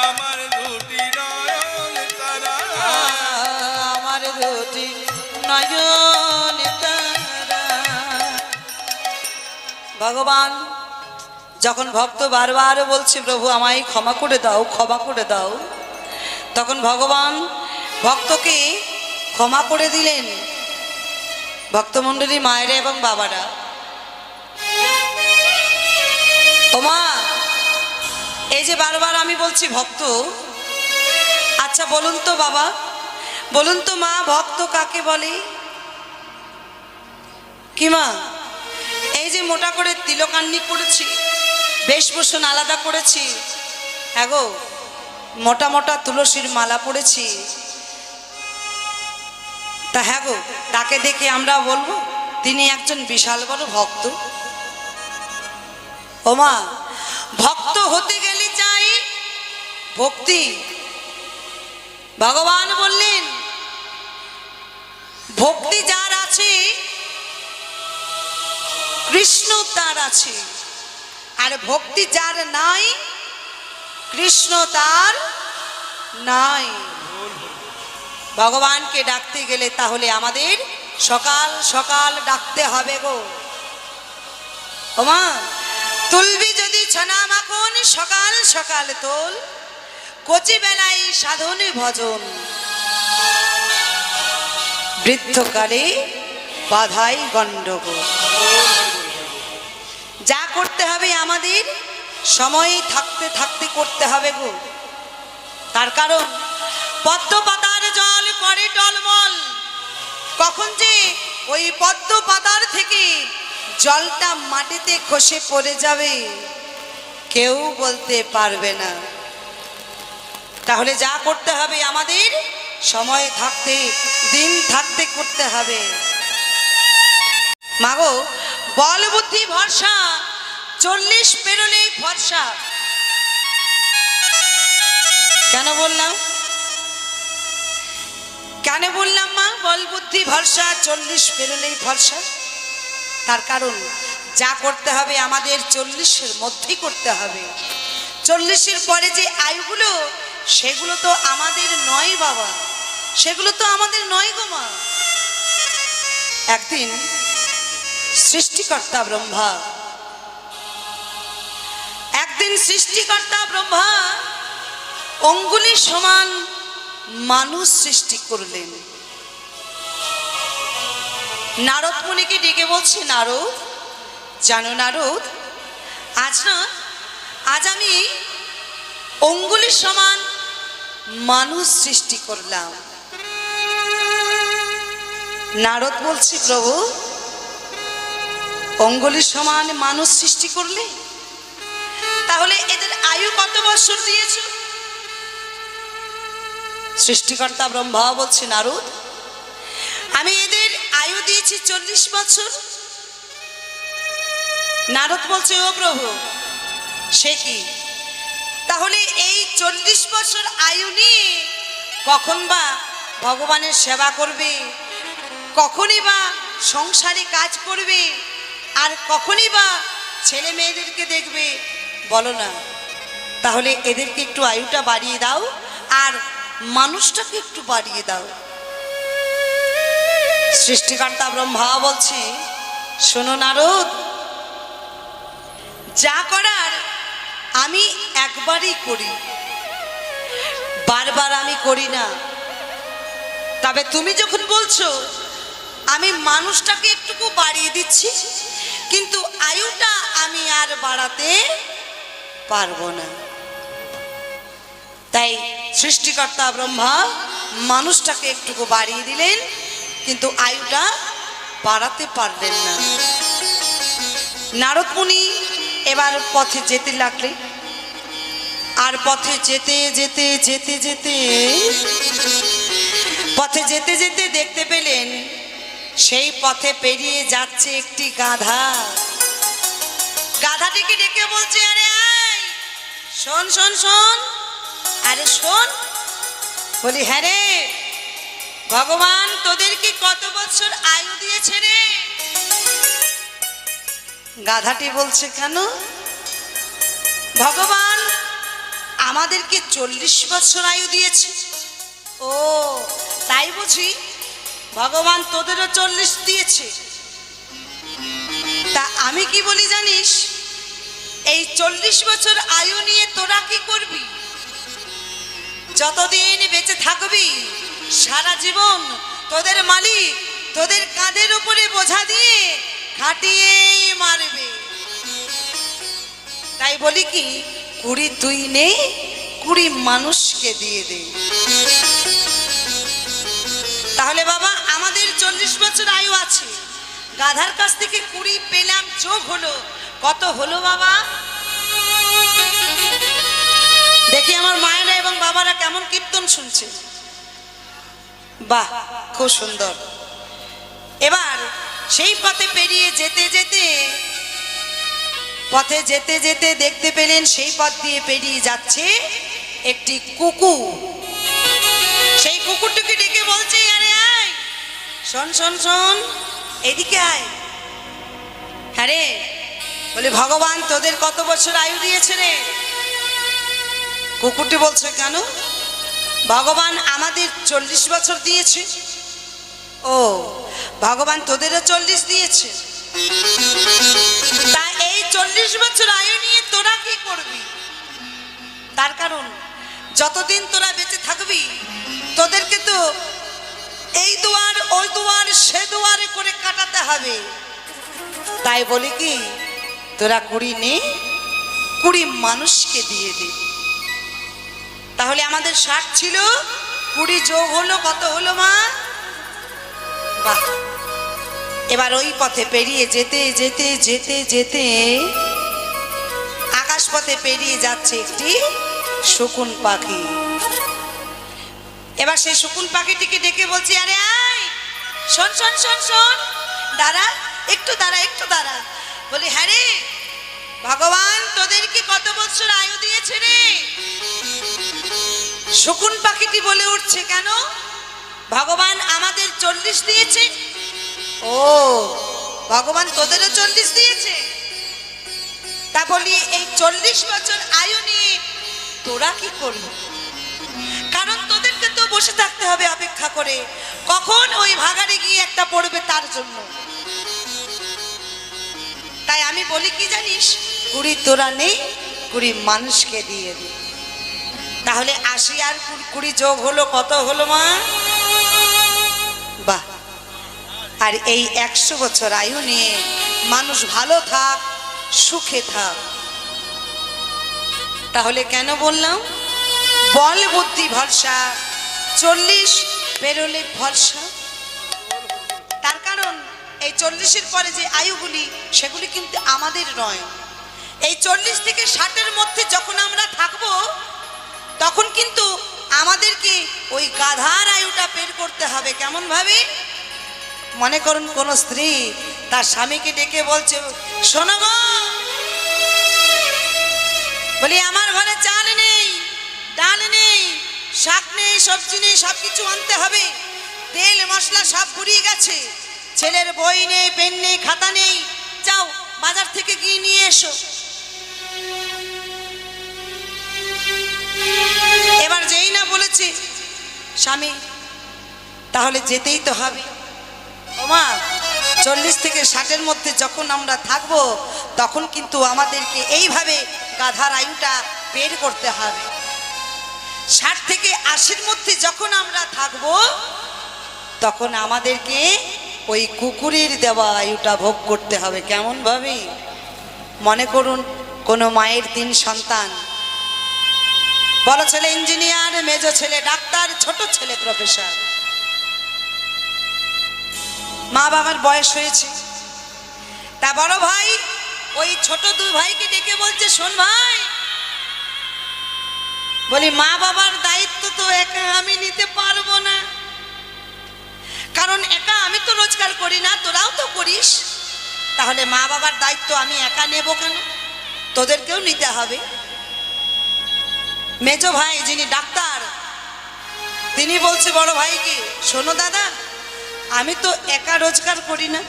S2: আমার দুটি নয়ন তারা।
S1: আমার দুটি নয়ন তারা। ভগবান যখন ভক্ত বারবার বলছে, প্রভু আমায় ক্ষমা করে দাও, ক্ষমা করে দাও, তখন ভগবান ভক্তকে ক্ষমা করে দিলেন। ভক্তমণ্ডলী মায়েরা এবং বাবারা, ও মা, এই যে বারবার আমি বলছি ভক্ত, আচ্ছা বলুন তো বাবা, বলুন তো মা, ভক্ত কাকে বলে? কি মা, এই যে যে মোটা করে তিলকান্নি করেছি, বেশভূষণ আলাদা করেছি, হ্যাঁ গো, মোটা মোটা তুলসীর মালা পড়েছি, তা হ্যাঁ গো, তাকে দেখে আমরা বলবো তিনি একজন বিশাল বড় ভক্ত? ওমা, ভক্ত হতে গেলে চাই ভক্তি। ভগবান বললেন ভক্তি যার আছে কৃষ্ণ তার আছে, আর ভক্তি যার নাই কৃষ্ণ তার নাই। ভগবানকে ডাকতে গেলে তাহলে আমাদের সকাল সকাল ডাকতে হবে গো। ওমা, তুলবি যদি ছনা মাখন সকাল সকাল তোল, কচি বেলায় সাধনে ভজন, বৃদ্ধকালে বাধাই গণ্ডগোল। যা করতে হবে আমাদের সময় থাকতে থাকতে করতে হবে গো। তার কারণ পদ্ম পাতার জল করে টলমল, কখন যে ওই পদ্ম পাতার থেকে জলটা মাটিতে খসে পড়ে যাবে কেউ বলতে পারবে না। তাহলে যা করতে হবে আমাদের সময় থাকতে দিন থাকতে করতে হবে। মাগো, বল বুদ্ধি ভরসা, 40 পেরোলেই ভরসা। কেন বললাম মা, বল বুদ্ধি ভরসা 40 পেরোলেই ভরসা? তার কারণ যা করতে হবে আমাদের 40-এর মধ্যেই করতে হবে। 40-এর পরে যে আয়ুগুলো, সেগুলো তো আমাদের নয় বাবা, সেগুলো তো আমাদের নয় গো মা। একদিন সৃষ্টিকর্তা ব্রহ্মা অঙ্গুলি সমান মানুষ সৃষ্টি করলেন। নারদ মুনিকে ডেকে বলছে, নারদ জানো নারদ, আজ আমি অঙ্গুলি সমান মানুষ সৃষ্টি করলাম। নারদ বলছে, প্রভু অঙ্গুলি সমান মানুষ সৃষ্টি করলে, তাহলে এদের আয়ু কত বছর দিয়েছ? সৃষ্টিকর্তা ব্রহ্মা বলছে, নারদ আমি এদের আয়ু দিয়েছি 40 বছর। নারদ বলছে, ও প্রভু সে কি? তাহলে এই 40 বছর আয়ু নিয়ে কখন বা ভগবানের সেবা করবে, কখনই বা সংসারে কাজ করবে, আর কখনই বা ছেলে মেয়েদেরকে দেখবে? বলো না। তাহলে এদেরকে একটু আয়ুটা বাড়িয়ে দাও, আর মানুষটাকে একটু বাড়িয়ে দাও। সৃষ্টিকর্তা ব্রহ্মা বলছে, শোনো নারদ, যা করার আমি একবারই করি, বারবার আমি করি না। তবে তুমি যখন বলছো আমি মানুষটাকে একটুকু বাড়িয়ে দিচ্ছি, কিন্তু আয়ুটা আমি আর বাড়াতে পারবো না। তাই সৃষ্টিকর্তা ব্রহ্মা মানুষটাকে একটুকু বাড়িয়ে দিলেন, কিন্তু আয়ুটা বাড়াতে পারলেন না। নারদ মুনি এবার পথে যেতে লাগলেন, আর পথে যেতে যেতে যেতে যেতে পথে যেতে যেতে দেখতে পেলেন সেই পথে পেরিয়ে যাচ্ছে একটি গাধা। গাধাটিকে ডেকে বলছে, আরে আয়, শোন শোন শোন, আরে শোন। বলি, হ্যাঁ রে, ভগবান তোদেরকে কত বছর আয়ু দিয়েছে রে? গাধাটি বলছে, কেন? ভগবান আমাদেরকে 40 বছর আয়ু দিয়েছে। ও তাই বুঝি, ভগবান তোদেরও 40 দিয়েছে। তা আমি কি বলি জানিস, এই 40 বছর আয়ু নিয়ে তোরা কি করবি? যতদিন বেঁচে থাকবি সারা জীবন তোদের মালিক তোদের কাঁধের উপরে বোঝা দিয়ে খাটিয়েই মারবে। তাই বলি কি, 20 তুই নে, 20 মানুষকে দিয়ে দে। তাহলে বাবা আমাদের 40 বছর আয়ু আছে, গাধার কাছ থেকে কুড়ি পেলাম, যোগ হলো কত হলো বাবা? দেখি আমার মায়েরা এবং বাবারা কেমন কীর্তন শুনছে। বাহ, খুব সুন্দর। এবার সেই পথে পেরিয়ে যেতে যেতে দেখতে পেলেন সেই পথ দিয়ে পেরিয়ে যাচ্ছে একটি কুকুর। সেই কুকুরটিকে ডেকে বলছে, আরে আয়, শোন শোন শোন, এদিকে আয়। হ্যাঁ রে, বলে ভগবান তোদের কত বছর আয়ু দিয়েছে রে? কুকুরটি বলছে, কেন? ভগবান আমাদের 40 বছর দিয়েছে। ও, ভগবান তোদেরও 40 দিয়েছে। তা এই 40 বছর আয়ু নিয়ে তোরা কি করবি? তার কারণ যতদিন তোরা বেঁচে থাকবি তোদেরকে তো এই দুয়ার ওই দুয়ার সে দুয়ারে করে কাটাতে হবে। তাই বলি কি, তোরা 20 নে, 20 মানুষকে দিয়ে দে। তাহলে আমাদের 60 ছিল, 20 যোগ হলো কত হলো মা? বাহ। এবার ওই পথে পেরিয়ে যেতে যেতে যেতে যেতে আকাশ পথে পেরিয়ে যাচ্ছে একটি শকুন পাখি। এবার সেই শকুন পাখিটিকে ডেকে বলছি, আরে আয়, শোন শোন শোন শোন, দাঁড়া একটু, দাঁড়া একটু দাঁড়া। বলি, হ্যাঁ রে, ভগবান তোদেরকে কত বছর আয়ু দিয়েছে রে? শকুন পাখিটি বলে উঠছে, কেন? ভগবান আমাদের 40 দিয়েছে। ও, ভগবান তোদেরও 40 দিয়েছে। তা বলি এই 40 বছর আয়ু নিয়ে তোরা কি করবি? কারণ তোদেরকে তো বসে থাকতে হবে অপেক্ষা করে, কখন ওই ভাগাড়ে গিয়ে একটা পড়বে তার জন্য। তাই আমি বলি কি জানিস, 20 তোরা নেই, 20 মানুষকে দিয়ে দি। তাহলে 80 আর 20 যোগ হলো কত হলো মা? বাহ। আর এই 100 বছর আয়ু নিয়ে মানুষ ভালো থাক, সুখে থাক। তাহলে কেন বললাম, বল বুদ্ধি ভরসা, 40 পেরোলে ভরসা। তার কারণ এই 40-এর পরে যে আয়ুগুলি সেগুলি কিন্তু আমাদের নয়। এই 40 থেকে 60-এর মধ্যে যখন আমরা থাকবো তখন কিন্তু আমাদেরকে ওই গাধার আয়ুটা বের করতে হবে। কেমন ভাবে? মনে করুন কোন স্ত্রী তার স্বামীকে ডেকে বলছে, শোনো গো, বলি আমার ঘরে চাল নেই, ডাল নেই, শাক নেই, সবজি নেই, সবকিছু আনতে হবে, তেল মশলা সব ফুরিয়ে গেছে, ছেলের বই নেই, পেন নেই, খাতা নেই, যাও বাজার থেকে গিয়ে নিয়ে এসো। এবার যেই না বলেছে স্বামী, তাহলে যেতেই তো হবে। ওমা, 40 থেকে 60-এর মধ্যে যখন আমরা থাকবো তখন কিন্তু আমাদেরকে এইভাবে গাধার আয়ুটা বের করতে হবে। 60 থেকে 80-এর মধ্যে যখন আমরা থাকবো তখন আমাদেরকে ওই কুকুরের দেওয়া আয়ুটা ভোগ করতে হবে। কেমন ভাবে? মনে করুন কোনো মায়ের 3 সন্তান, বড় ছেলে ইঞ্জিনিয়ার, মেজো ছেলে ডাক্তার, ছোট ছেলে প্রফেসর। মা বাবার বয়স হয়েছে, তা বড় ভাই ওই ছোট 2 ভাইকে ডেকে বলছে, শোন ভাই, বলি মা বাবার দায়িত্ব তো একা আমি নিতে পারবো না, কারণ একা আমি তো রোজগার করি না, তোরাও তো করিস, তাহলে মা বাবার দায়িত্ব আমি একা নেব কেন? তোদেরকেও নিতে হবে। মেজো ভাই যিনি ডাক্তার তিনি বলছে বড় ভাইকে, শোনো দাদা, আমি তো একা রোজগার করি না,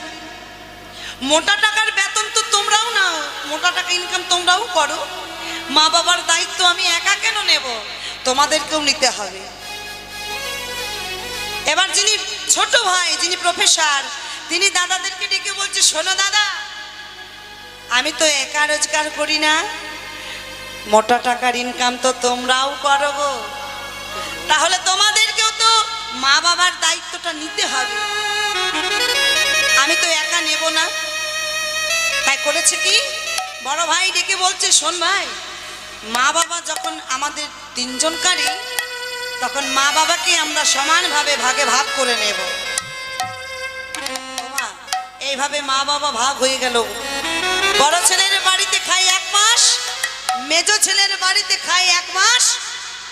S1: মোটা টাকার বেতন তো তোমরাও নাও, মোটা টাকা ইনকাম তোমরাও করো, মা বাবার দায়িত্ব আমি একা কেন নেব? তোমাদেরকেও নিতে হবে। এবার যিনি ছোট ভাই, যিনি প্রফেসর, তিনি দাদাদেরকে ডেকে বলছে, শোনো দাদা, আমি তো একা রোজগার করি না, মোটা টাকার ইনকাম তো তোমরাও করো গো, তাহলে তোমাদেরকেও তো মা বাবার দায়িত্বটা নিতে হবে, আমি তো একা নেব না। তাই করেছে কি, বড় ভাই ডেকে বলছে, শোন ভাই, মা বাবা যখন আমাদের 3 জনকারী, তখন মা বাবাকে আমরা সমানভাবে ভাগে ভাগ করে নেব। এইভাবে মা বাবা ভাগ হয়ে গেল। বড় ছেলের বাড়িতে খাই 1 মাস, মেজো ছেলের বাড়িতে খাই 1 মাস,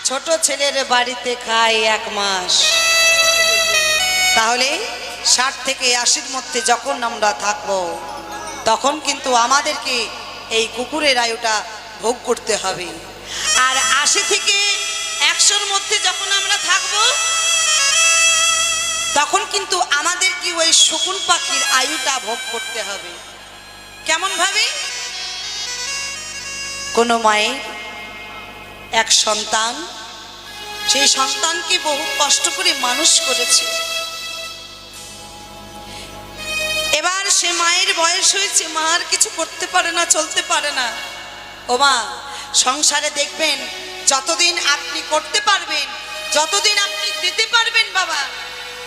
S1: ছোট ছেলের বাড়িতে খাই 1 মাস। তাহলে 60 থেকে 80-র মধ্যে যখন আমরা থাকবো তখন কিন্তু আমাদেরকে এই কুকুরের আয়ুটা ভোগ করতে হবে। আর 80 থেকে 100-র মধ্যে যখন আমরা থাকবো তখন কিন্তু আমাদের কি ওই শকুন পাখির আয়ুটা ভোগ করতে হবে। কেমন ভাবে? কোনো মায়ের এক সন্তান, সেই সন্তানকে বহু কষ্ট করে মানুষ করেছে। এবার সে মায়ের বয়স হয়েছে, মা আর কিছু করতে পারে না, চলতে পারে না। ও মা, সংসারে দেখবেন যতদিন আপনি করতে পারবেন, যতদিন আপনি দিতে পারবেন বাবা,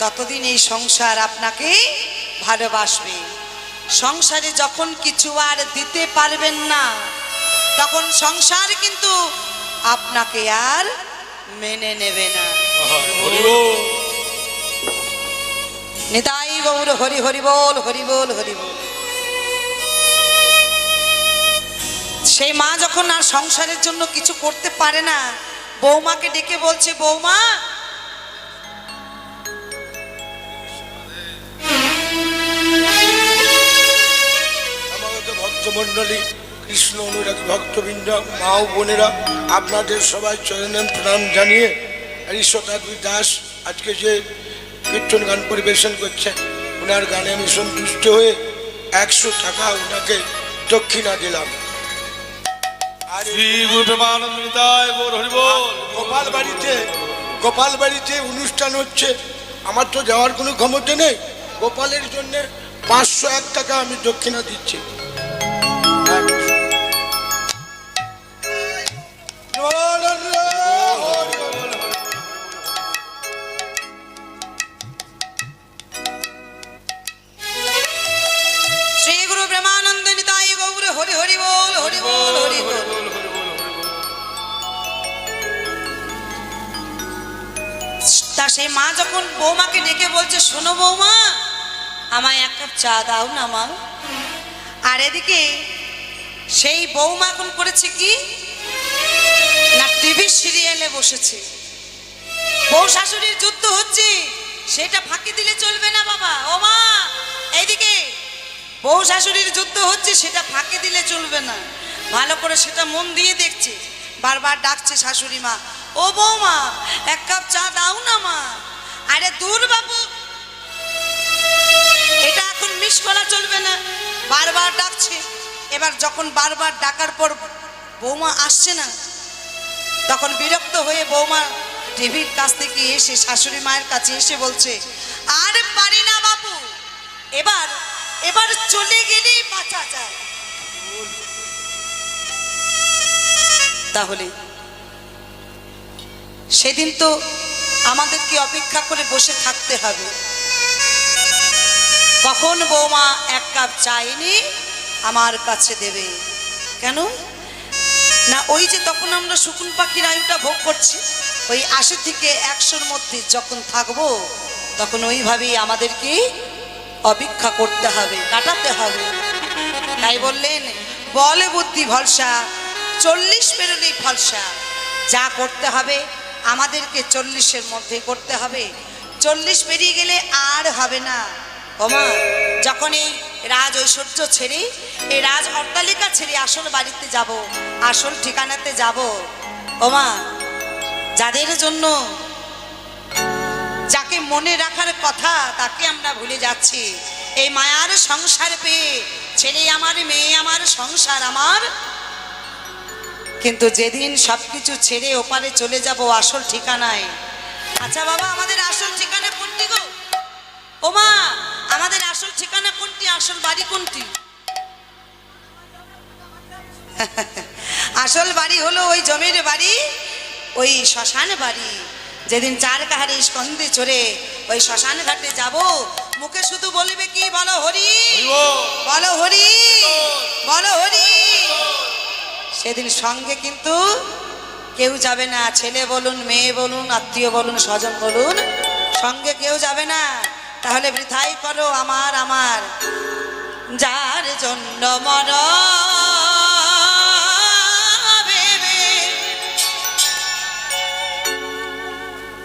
S1: ততদিন এই সংসার আপনাকে ভালোবাসবে। সংসারে যখন কিছু আর দিতে পারবেন না তখন সংসার কিন্তু আপনাকে আর মেনে নেবে না। নিতাই গৌর হরি হরি বল, হরি বল, হরি বল। সেই মা যখন আর সংসারের জন্য কিছু করতে পারে না, বৌমাকে ডেকে বলছে, বৌমা
S4: ভক্তমণ্ডলী, কৃষ্ণ অনুরাগী ভক্তবৃন্দ, মা ও বোনেরা, আপনাদের সবাই চরণে প্রণাম জানিয়ে ঈশ্বরদাদু দাস আজকে যে কীর্তন গান পরিবেশন করছেন, ওনার গানে আমি সন্তুষ্ট হয়ে 100 টাকা ওনাকে দক্ষিণা দিলাম। আর গোপাল বাড়িতে অনুষ্ঠান হচ্ছে, আমার তো যাওয়ার কোনো ক্ষমতা নেই। গোপালের জন্য 501 টাকা আমি দক্ষিণা দিচ্ছি।
S1: শ্রী গুরু প্রেমানন্দ নিতাই গৌর হরি হরি বল, হরি বল, হরি বল। তা সেই মা যখন বৌমাকে ডেকে বলছে, শোনো বৌমা, আমায় 1 কাপ চা দাও না মা। আর এদিকে সেই বৌমা এখন করেছে কি না, টিভি সিরিয়ালে বসেছে। বউ শাশুড়ির যুদ্ধ হচ্ছে, সেটা ফাঁকি দিলে চলবে না বাবা। ও মা, এইদিকে বউ শাশুড়ির যুদ্ধ হচ্ছে, সেটা ফাঁকি দিলে চলবে না। ভালো করে সেটা মন দিয়ে দেখছে। বারবার ডাকছে শাশুড়ি মা, ও বৌমা 1 কাপ চা দাও না মা। আরে দূর বাবু, এটা এখন মিস করা চলবে না। বারবার ডাকছে। এবার যখন বারবার ডাকার পর বৌমা আসছে না, তখন বিরক্ত হয়ে বৌমা টিভির কাছ থেকে এসে শাশুড়ি মায়ের কাছে এসে বলছে, আর পারি না বাবু, এবার এবার চলে গেলেই বাঁচা যায়। তাহলে সেদিন তো আমাদেরকে অপেক্ষা করে বসে থাকতে হবে, কখন বৌমা 1 কাপ চা এনে আমার কাছে দেবে। কেন না, ওই যে তখন আমরা শকুন পাখির আয়ুটা ভোগ করছি, ওই 80 থেকে 100-র মধ্যে যখন থাকবো তখন ওইভাবেই আমাদেরকে অপেক্ষা করতে হবে, কাটাতে হবে। তাই বললেন, বলে বুদ্ধি ভরসা, 40 পেরোলেই ফলসা। যা করতে হবে আমাদেরকে 40-এর মধ্যে করতে হবে। 40 পেরিয়ে গেলে আর হবে না। ওমা, যখন এই রাজ ঐশ্বর্য ছেড়ে, এই রাজ অট্টালিকা ছেড়ে আসল বাড়িতে যাব, আসল ঠিকানাতে যাব, ওমা, যাদের জন্য, যাকে মনে রাখার কথা তাকে আমরা ভুলে যাচ্ছি। এই মায়ার সংসার পেয়ে, ছেলে আমার, মেয়ে আমার, সংসার আমার, কিন্তু যেদিন সবকিছু ছেড়ে ওপারে চলে যাব আসল ঠিকানায়। আচ্ছা বাবা, আমাদের আসল ঠিকানা কোনটি গো? ওমা, আমাদের আসল ঠিকানা কোনটি, আসল বাড়ি কোনটি? আসল বাড়ি হলো ওই জমির বাড়ি, ওই শ্মশান বাড়ি। যেদিন 4 কাহারে স্কন্ধে চড়ে ওই শ্মশান ঘাটে যাব, মুখে শুধু বলবে কি, বলো হরি, বলো হরি, বলো হরি। সেদিন সঙ্গে কিন্তু কেউ যাবে না। ছেলে বলুন, মেয়ে বলুন, আত্মীয় বলুন, স্বজন বলুন, সঙ্গে কেউ যাবে না। তাহলে বৃথাই করো আমার আমার। যার জন্য মর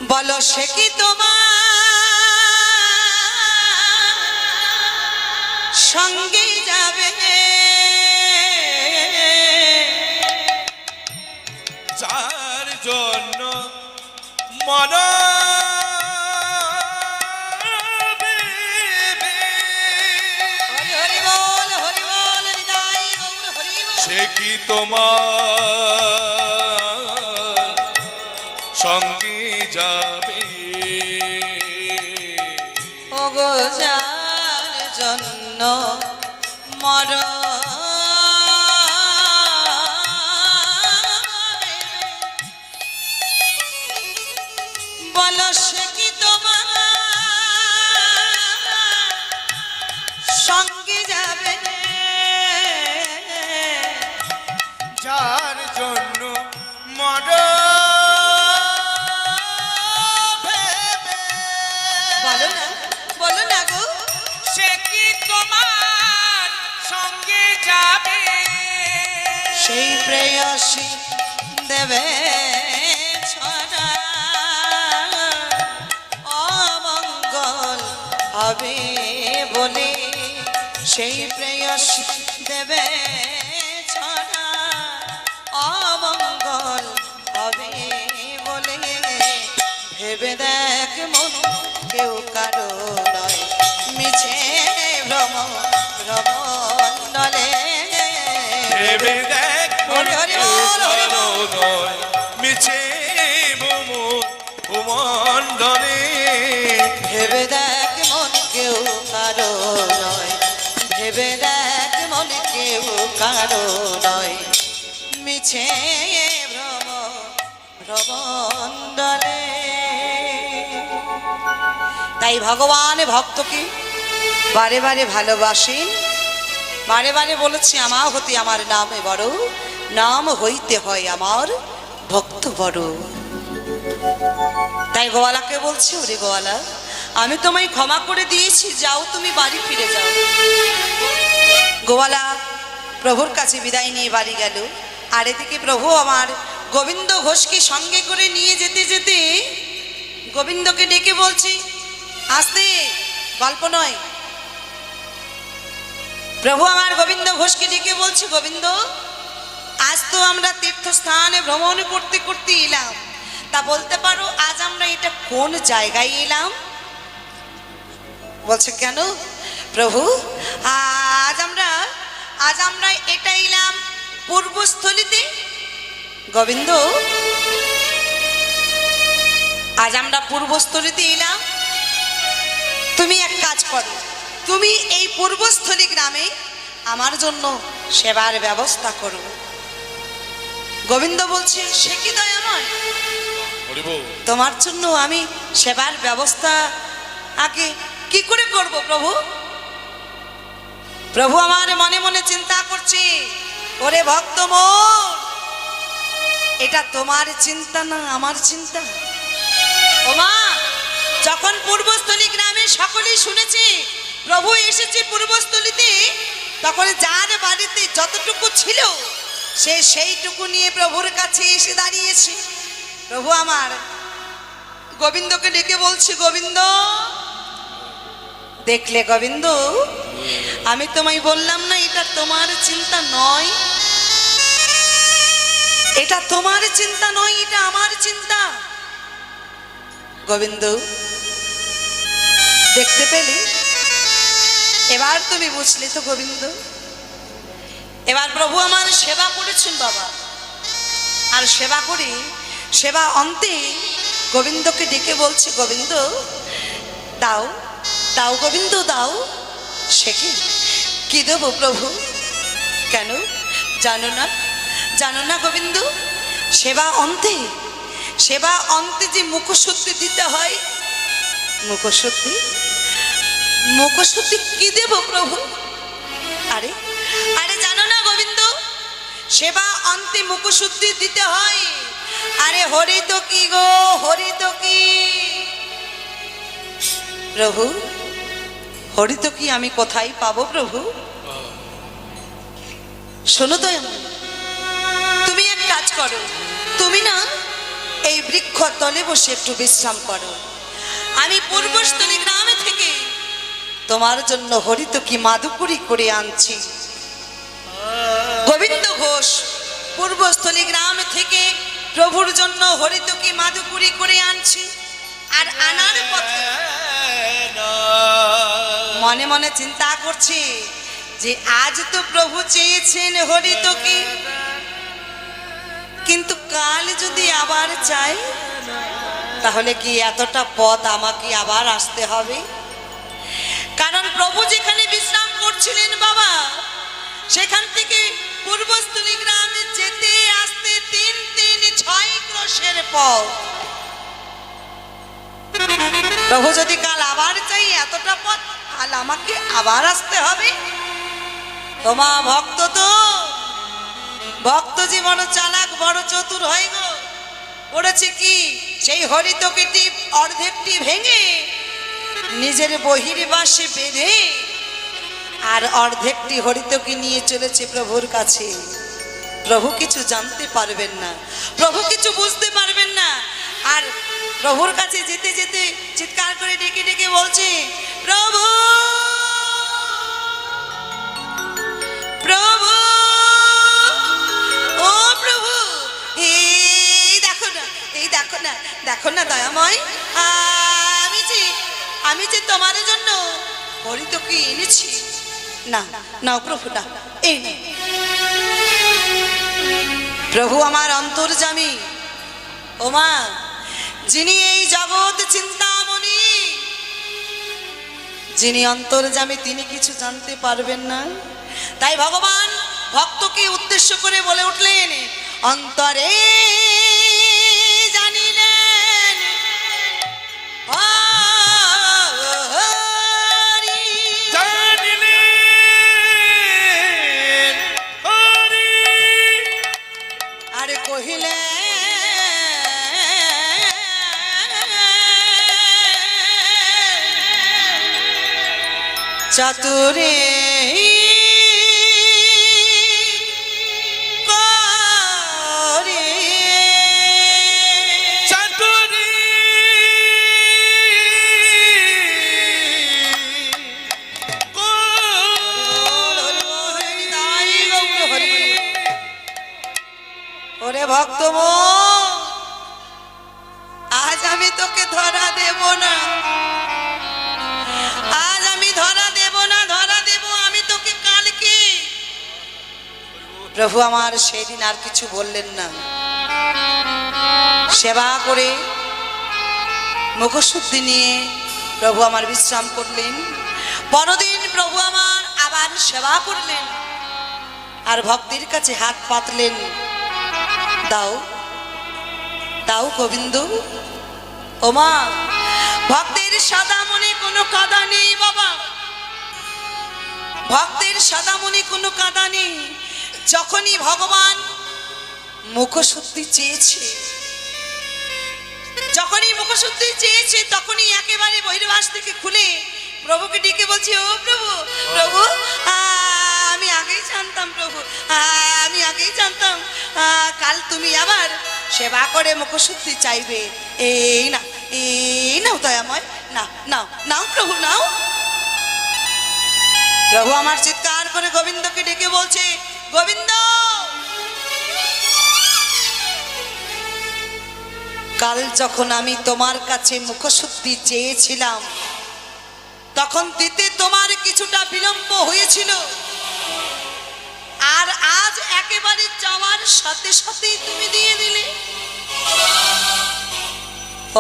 S1: বলো সে কি তোমার সঙ্গে যাবে
S2: যার জন্য মন
S1: হরি বল হৃদয় গৌর হরি বল।
S2: সে কি তোমার সঙ্গে যাবে
S1: ওগো যার জন্য মর বলো সে কি তোমার সঙ্গে যাবে
S2: যার জন্য মন
S1: বলো না গো
S3: সে কি তোমার সঙ্গে যাবে
S1: সেই প্রেয়সী দেবে ছড়া অমঙ্গল হবে বলে সেই প্রেয়সী দেবে ছড়া অমঙ্গল হবে বলে ভেবে দেখ মন কেউ কারো নয় মিছে ভ্রমণ্ডলে
S2: ভেবে দেখ
S1: হরি হরি বল, হরি বল।
S2: নয় মিছে ভূমণ্ডলে
S1: ভেবে দেখ মন কেউ কারো নয় ভেবে দেখ মন কেউ কারো নয় মিছে ভ্রমণ্ডলে তাই ভগবান ভক্তকে বারে বারে ভালোবাসেন বারে বারে বলেছে আমার হতে আমার নামে বড় নাম হইতে হয় আমার ভক্ত বড় তাই গোয়ালাকে বলছে ওরে গোয়ালা আমি তোমায় ক্ষমা করে দিয়েছি যাও তুমি বাড়ি ফিরে যাও গোয়ালা প্রভুর কাছে বিদায় নিয়ে বাড়ি গেল আর এদিকে প্রভু আমার গোবিন্দ ঘোষকে সঙ্গে করে নিয়ে যেতে যেতে গোবিন্দকে ডেকে বলছি আসতে গল্প নয় প্রভু আমার গোবিন্দ ঘোষকে ডেকে বলছি গোবিন্দ আজ তো আমরা তীর্থস্থানে ভ্রমণ করতে করতে এলাম তা বলতে পারো আজ আমরা এটা কোন জায়গায় এলাম বলছে কেন প্রভু আজ আমরা এটা এলাম পূর্বস্থলিতে গোবিন্দ আজ আমরা পূর্বস্থলিতে এলাম তুমি এক কাজ করো তুমি এই পূর্বস্থলী গ্রামে আমার জন্য সেবার ব্যবস্থা করো গোবিন্দ বলছে সে কি দয়াময় তোমার জন্য আমি সেবার ব্যবস্থা আগে কি করে করব প্রভু প্রভু আমার মনে মনে চিন্তা করছে ওরে ভক্ত মোর এটা তোমার চিন্তা না আমার চিন্তা ওমা যখন পূর্বস্থলী গ্রামে সকলেই শুনেছে প্রভু এসেছে পূর্বস্থলীতে তখন যার বাড়িতে যতটুকু ছিল সে সেইটুকু নিয়ে প্রভুর কাছে এসে দাঁড়িয়েছে প্রভু আমার গোবিন্দকে ডেকে বলছি গোবিন্দ দেখলে গোবিন্দ আমি তোমায় বললাম না এটা তোমার চিন্তা নয় এটা তোমার চিন্তা নয় এটা আমার চিন্তা গোবিন্দ দেখতে পেলে এবার তুমি বুঝলে তো গোবিন্দ এবার প্রভু আমার সেবা করেছেন বাবা আর সেবা করে সেবা অন্তে গোবিন্দকে ডেকে বলছে গোবিন্দ দাও দাও গোবিন্দ দাও সে কি দেব প্রভু কেন জানো না গোবিন্দ সেবা অন্তে যে মুখশুদ্ধি দিতে হয় মুখশুদ্ধি কি দেব প্রভু আরে আরে জানো না গোবিন্দ সেবা অন্তে মুখশুদ্ধি দিতে হয় আরে হরি তো কি গো হরি তো কি প্রভু হরি তো কি আমি কোথায় পাবো প্রভু শোনো তো, তুমি এক কাজ করো, তুমি না এই বৃক্ষ তলে বসে একটু বিশ্রাম করো। আমি পূর্বস্থলী গ্রামে থেকে তোমার জন্য হরিতকি মাদুকুরি করে আনছি। গোবিন্দ ঘোষ পূর্বস্থলী গ্রাম থেকে প্রভুর জন্য হরিতকি মাদুকুরি করে আনছি। আর আনার পথে মনে মনে চিন্তা করছি যে আজ তো প্রভু চেয়েছেন হরিতকি, কিন্তু কাল যদি আবার চাই তাহলে কি এতটা পথ আমাকে আবার আসতে হবে? কারণ প্রভু যেখানে বিশ্রাম করছিলেন বাবা, সেখান থেকে পূর্বস্থলী গ্রামে যেতে আসতে 3-6 ক্রোশের পথ। প্রভু যদি কাল আবার চাই এতটা পথ, কাল আমাকে আবার আসতে হবে। তোমা ভক্ত তো, ভক্ত জীবন চালাক বড় চতুর হয় গো। করেছে কি, সেই হরিতকিটি অর্ধেকটি ভেঙে নিজের বহির্বাসে বেঁধে আর অর্ধেকটি হরিতকি নিয়ে চলেছে প্রভুর কাছে। প্রভু কিছু জানতে পারবেন না, প্রভু কিছু বুঝতে পারবেন না। আর প্রভুর কাছে যেতে যেতে চিৎকার করে ডেকে ডেকে বলছে, প্রভু প্রভু, ও প্রভু, এই দেখো না, এই দেখো না, দেখো না দয়াময়, আমি যে তোমার জন্য হরিতকি এনেছি। না না প্রভু, না, এই না। প্রভু আমার অন্তর্যামী, ওমা, যিনি এই জগৎ চিন্তামণি, যিনি অন্তর্যামী, তিনি কিছু জানতে পারবেন না। তাই ভগবান ভক্তকে উদ্দেশ্য করে বলে উঠলেন, অন্তরে জানিলেন আর কহিলেন চাতুরে ভক্ত, আজ আমি তোকে ধরা দেব না, আজ আমি ধরা দেব না, ধরা দেব আমি তোকে কালকে। প্রভু আমার সেদিন আর কিছু বললেন না, সেবা করে মুখশুদ্ধি নিয়ে প্রভু আমার বিশ্রাম করলেন। পরদিন প্রভু আমার আবার সেবা করলেন আর ভক্তের কাছে হাত পাতলেন, দাও দাও গোবিন্দ। ওমা, ভক্তের সাদা মনে কোনো কাদা নেই বাবা, ভক্তের সাদা মনে কোনো কাদা নেই। যখনই ভগবান মুখশুদ্ধি চেয়েছে, যখনই মুখশুদ্ধি চেয়েছে, তখনই একেবারে বহির্বাস থেকে খুলে প্রভুকে ডেকে বলছি, ও প্রভু, প্রভু, আমি আগেই জানতাম প্রভু, আমি আগেই জানতাম কাল তুমি আবার সেবা করে মুখশুদ্ধি চাইবে। এই না, এই নাও দয়াময়, না, নাও নাও প্রভু, নাও। প্রভু আমার চিৎকার করে গোবিন্দকে ডেকে বলছে, গোবিন্দ, কাল যখন আমি তোমার কাছে মুখশুদ্ধি চেয়েছিলাম তখন দিতে তোমার কিছুটা বিলম্ব হয়েছিল, আর আজ একেবারে চাওয়ার সাথে সাথেই তুমি দিয়ে দিলে।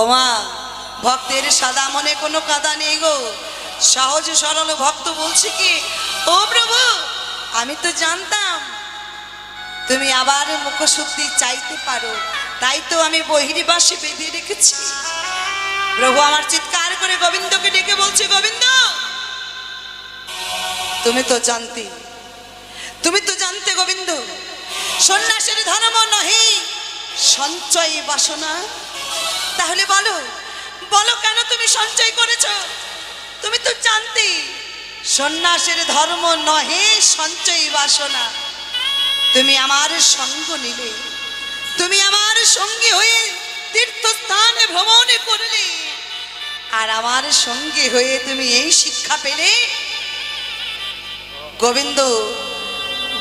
S1: ওমা, ভক্তের সাদা মনে কোনো কাদা নেই গো। সহজ সরল ভক্ত বলছে কি, ও প্রভু, আমি তো জানতাম তুমি আবার মুখশুদ্ধি চাইতে পারো, তাই তো আমি বহির্বাসে বেঁধে রেখেছি। প্রভু আমার চিৎকার করে গোবিন্দকে ডেকে বলছে, গোবিন্দ, তুমি তো জানতে, তুমি তো জানতে গোবিন্দ, সন্ন্যাসের ধর্ম নহে সঞ্চয় বাসনা। তাহলে বলো, বলো কেন তুমি সঞ্চয় করেছো? তুমি তো জানতে সন্ন্যাসের ধর্ম নহে সঞ্চয় বাসনা। তুমি আমার সঙ্গ নিলে, তুমি আমার সঙ্গে হয়ে তীর্থস্থানে ভ্রমণ করলে, আর আমার সঙ্গে হয়ে তুমি এই শিক্ষা পেলে। গোবিন্দ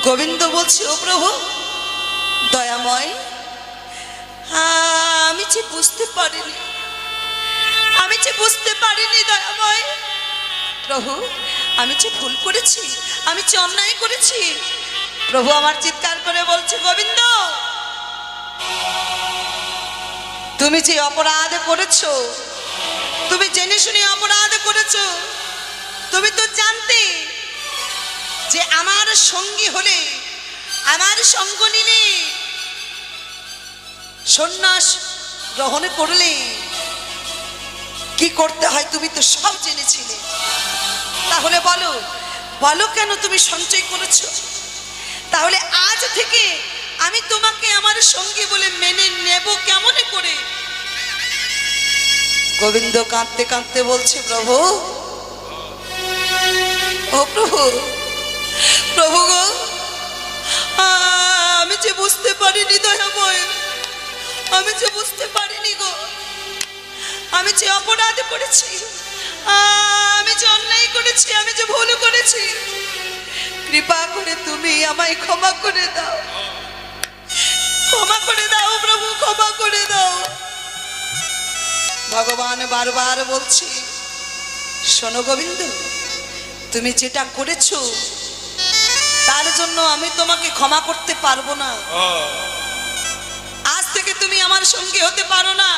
S1: গোবিন্দ বলছে, ও প্রভু দয়াময়, আমি যে বুঝতে পারিনি, আমি যে বুঝতে পারিনি দয়াময় প্রভু, আমি যে ভুল করেছি, আমি যে অন্যায় করেছি। প্রভু আমার চিৎকার করে বলছে, গোবিন্দ তুমি যে অপরাধ করেছো, তুমি জেনে শুনে অপরাধ করেছো। তুমি তো জানতে যে আমার সঙ্গী হলে, আমার সঙ্গ নিলে, সন্ন্যাস গ্রহণ করলে কি করতে হয় তুমি তো সব জেনেছিলে। তাহলে বলো, বলো কেন তুমি সঞ্চয় করেছো? তাহলে আজ থেকে আমি তোমাকে আমার সঙ্গী বলে মেনে নেব কেমন করে? গোবিন্দ কাঁদতে কাঁদতে বলছে, প্রভু ও প্রভু, প্রভু গো, আমি যে বুঝতে পারিনি দয়াময়, আমি যে বুঝতে পারিনি গো, আমি যে অপরাধ করেছি, আমি যে অন্যায় করেছি, আমি যে ভুল করেছি, কৃপা করে তুমি আমায় ক্ষমা করে দাও, ক্ষমা করে দাও প্রভু, ক্ষমা করে দাও। ভগবান বারবার বলছি, শোনো গোবিন্দ, তুমি যেটা করেছো তার জন্য আমি তোমাকে ক্ষমা করতে পারবো না। আজ থেকে তুমি আমার সঙ্গে হতে পারো না,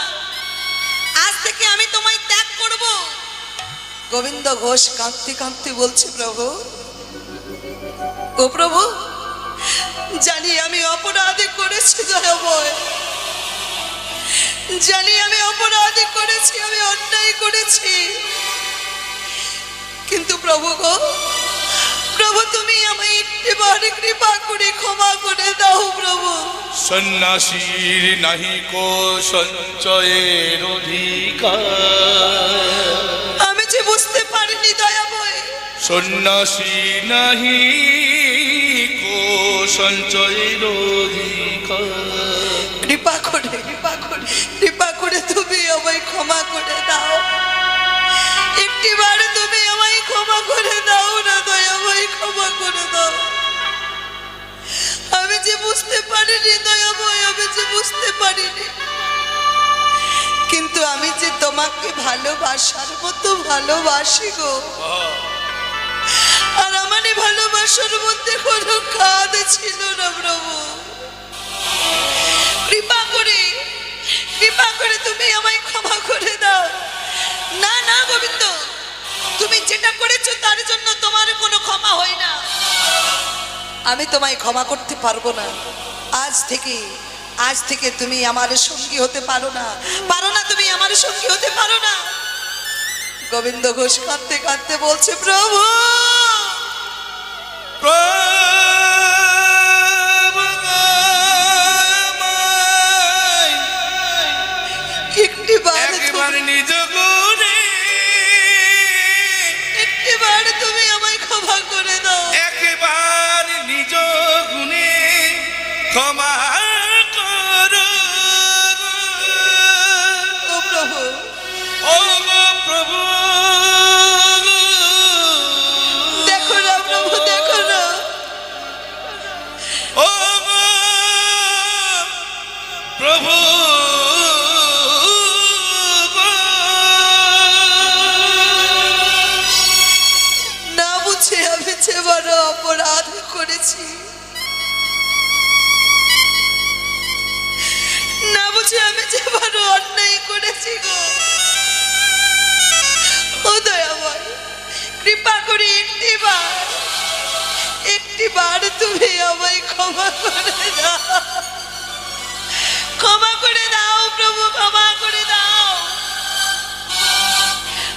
S1: আজ থেকে আমি তোমায় ত্যাগ করব। গোবিন্দ ঘোষ কাঁদতে কাঁদতে বলছে, প্রভু ও প্রভু, জানি আমি অপরাধ করেছি দয়াময়, জানি আমি অপরাধ করেছি, আমি অন্যায় করেছি, কিন্তু প্রভু গো, প্রভু তুমি আমায় একটিবার কৃপা করে ক্ষমা করে দাও প্রভু।
S2: সন্ন্যাসীর নাহি কো সঞ্চয়ের অধিকার,
S1: আমি যে বুঝতে পারিনি দয়াময়,
S2: সন্ন্যাসী নাহি কো সঞ্চয়ের অধিকার,
S1: কৃপা করে কৃপা করে কৃপা করে তুমি আমায় ক্ষমা করে দাও, একটিবার তুমি আমায় ক্ষমা করে দাও না দয়াময়, ক্ষমা করে দাও। আমি যে বুঝতে পারিনি দয়াময়, আমি যে বুঝতে পারিনি, কিন্তু আমি যে তোমাকে ভালোবাসার মতো ভালোবাসি গো, আর আমার এই ভালোবাসার মধ্যে কোনো খাদ ছিল না প্রভু। কৃপা করে কৃপা করে তুমি আমায় ক্ষমা করে দাও। না না গোবিন্দ, তুমি যেটা করেছো তার জন্য তোমার কোনো ক্ষমা হয় না, আমি তোমায় ক্ষমা করতে পারবো না। আজ থেকে তুমি আমার সঙ্গী হতে পারো না, পারো না, তুমি আমার সঙ্গী হতে পারো না। গোবিন্দ ঘোষ কাঁদতে কাঁদতে বলছে, প্রভু
S2: একবার নিজ গুণে,
S1: একটিবার তুমি আমায় ক্ষমা করে দাও,
S2: একবার নিজ গুণে ক্ষমা করো
S1: ও প্রভু,
S2: ও গো প্রভু।
S1: দেখো না প্রভু, দেখো না,
S2: ও গো প্রভু,
S1: না বুঝে আমি যে বড় অপরাধ করেছি, না বুঝে আমি যে বড় অন্যায় করেছি গো। ও দয়াময়, কৃপা করে একটিবার তুমি আমায় ক্ষমা করে দাও, ক্ষমা করে দাও প্রভু, ক্ষমা করে দাও।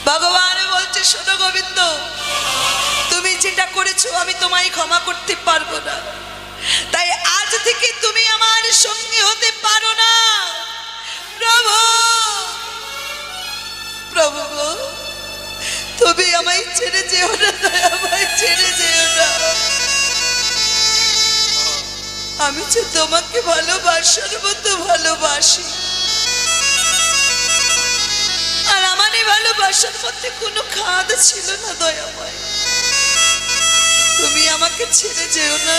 S1: ভগবান বলছে, শোনো গোবিন্দ, তুমি যেটা করেছো আমি তোমায় ক্ষমা করতে পারবো না, তাই আজ থেকে তুমি আমার সঙ্গে হতে পারো না। প্রভু প্রভু গো, তুমি আমায় ছেড়ে যেও না, আমায় ছেড়ে যেও না। আমি যে তোমাকে ভালোবাসার মতো ভালোবাসি, আর আমার এই ভালোবাসার মধ্যে কোনো খাদ ছিল না দয়াময়। তুমি আমাকে ছেড়ে যেও না,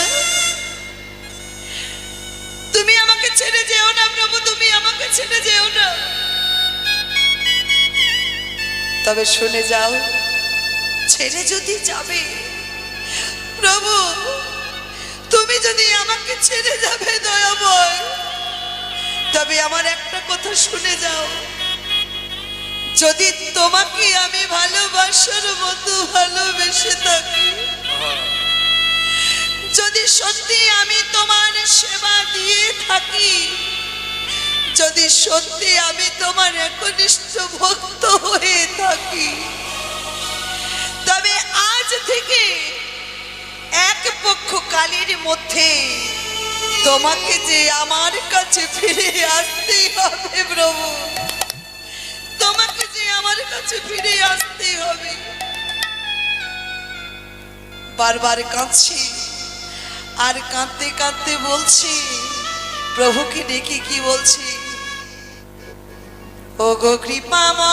S1: তুমি আমাকে ছেড়ে যেও না প্রভু, তুমি আমাকে ছেড়ে যেও না। তবে শুনে যাও, ছেড়ে যদি যাবে প্রভু, তুমি যদি আমাকে ছেড়ে যাবে দয়াময়, তবে আমার একটা কথা শুনে যাও, যদি তোমাকে আমি ভালোবাসার মতো ভালোবেসে থাকি, যদি সত্যি আমি তোমার সেবা দিয়ে থাকি, যদি সত্যি আমি তোমার একনিষ্ঠ ভক্ত হয়ে থাকি, তবে আজ থেকে এক পক্ষ কালের মধ্যে তোমাকে যে আমার কাছে ফিরে আসতেই হবে প্রভু, তোমাকে যে আমার কাছে ফিরে আসতে হবে। বারবার কাঁদছি, আর কাঁদতে কাঁদতে বলছি, প্রভুকে ডেকে কি বলছি, ও গো কৃপাময়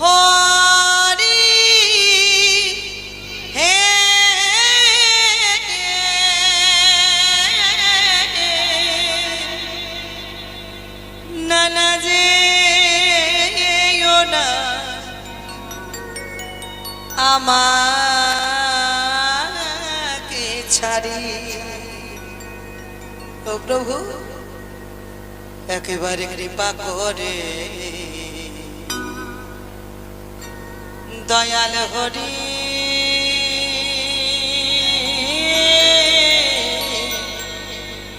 S1: হরি হে, নানা যে না আমাকে ছাড়ি, ও প্রভু একেবারে কৃপা করে দয়াল হরি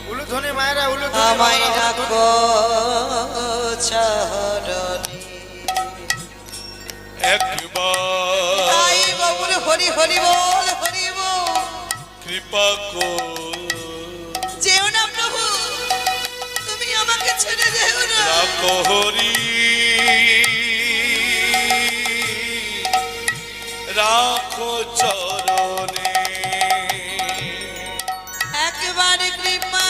S4: উলুধ্বনি মায়েরা,
S1: আমায় রাখো চরণে।
S2: একবার
S1: তাই বাবুর হরি হরি বল, হরি বল।
S2: কৃপা কর
S1: যেও না প্রভু, তুমি আমাকে ছেড়ে যেও না।
S2: রাখো হরি, রাখো চরণে।
S1: একবারে কৃপা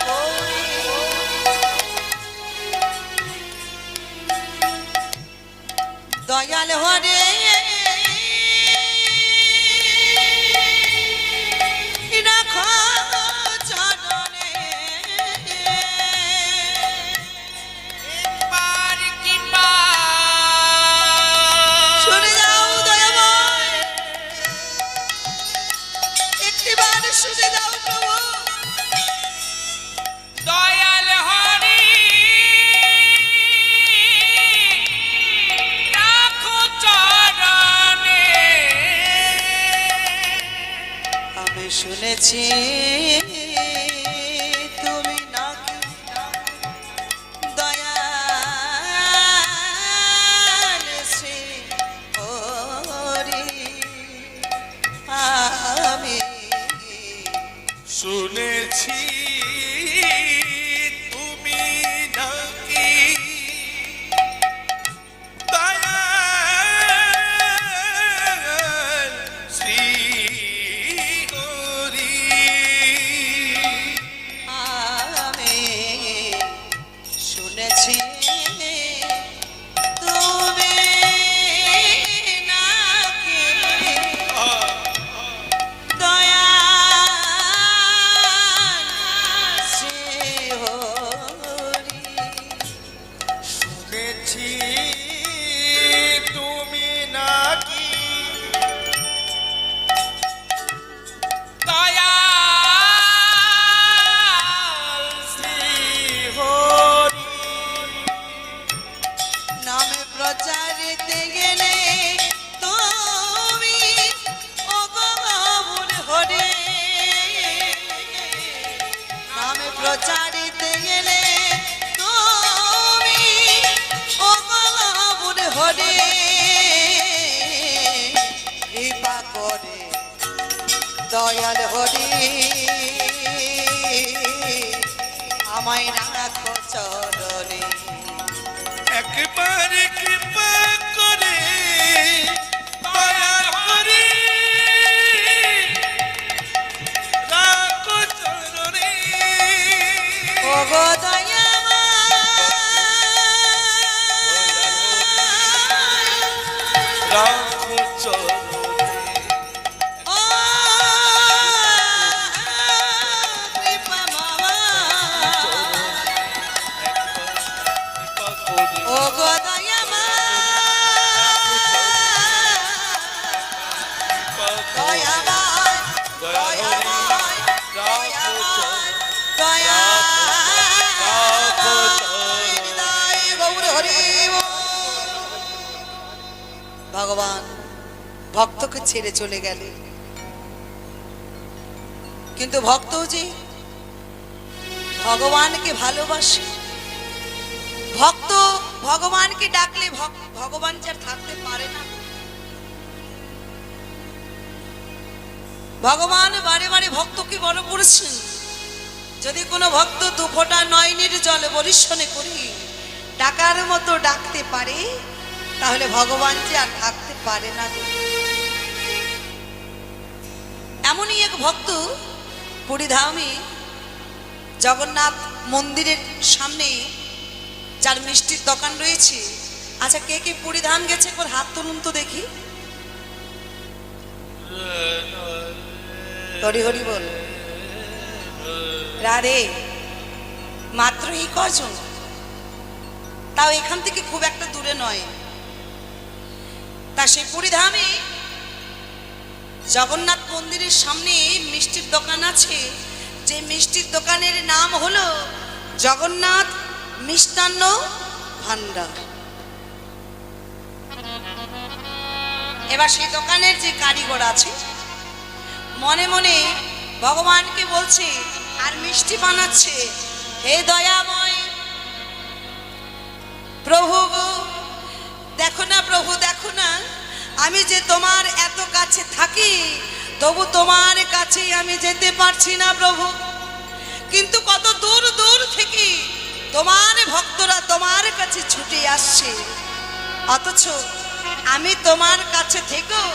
S1: করি। দয়াল হরে রাখো চরণে।
S3: একবার কৃপা
S1: শুনে যাও দয়াময়, একটিবার শুনে যাও প্রভু।
S3: দয়াল হরি রাখো চরণে।
S1: আমি শুনেছি তুমি নাকি দয়াল শ্রী হরি, আমি
S2: শুনেছি তুমি নাকি দয়াল শ্রী হরি।
S1: আমি শুনেছি তুমি নাকি দয়াল শ্রী হরি।
S4: শুনেছি তুমি নাকি
S3: দয়াল
S4: শ্রী হরি।
S1: নামে প্রচারিতে গেলে তুমি অগমন হরে, নামে প্রচারিতে গেলে তুমি অগমন হরে। কৃপা করে দয়াল হরি আমায় রাখো চরণে।
S2: একবার কৃপা করে
S1: ওগো দয়াময়
S2: রাখো চরণে
S1: ও কৃপাময়
S2: কৃপা করি
S1: ওগো দয়াময়
S2: কৃপা করি
S1: দয়াময় দয়াময় দয়াময় দয়াময় হৃদয় গৌর হরি বল। ভগবান ভক্তকে ছেড়ে চলে গেলে, কিন্তু ভক্ত যে ভগবানকে ভালোবাসে, ভক্ত ভগবানকে ডাকলে ভগবান যার থাকতে পারে না। ভগবান বারে বারে ভক্তকে বড় করেছেন। যদি কোনো ভক্ত দুফোঁটা নয়নের জল বরিশনে করি ডাকার মতো ডাকতে পারে, তাহলে ভগবান যে আর থাকতে পারে না। এমনই এক ভক্ত পুরীধামে জগন্নাথ মন্দিরের সামনে যার মিষ্টির দোকান রয়েছে। আচ্ছা, কে কে পুরীধাম গেছে একবার হাত তুলুন তো দেখি। হরি হরি বল। রাধে, মাত্র এই কজন, তাও এখান থেকে খুব একটা দূরে নয়। তা সেই পুরীধামে জগন্নাথ মন্দিরের সামনে মিষ্টির দোকান আছে, যে মিষ্টির দোকানের নাম হলো জগন্নাথ মিষ্টান্ন ভান্ডার। এবার সেই দোকানের যে কারিগর আছে মনে মনে ভগবানকে বলছে আর মিষ্টি বানাচ্ছে, হে দয়াময় প্রভু গো, দেখো না প্রভু, দেখো না আমি যে তোমার এত কাছে থাকি, তবু তোমার কাছে আমি যেতে পারছি না প্রভু। কিন্তু কত দূর দূর থেকে তোমার ভক্তরা তোমার কাছে ছুটে আসছে, অথচ আমি তোমার কাছে থেকেও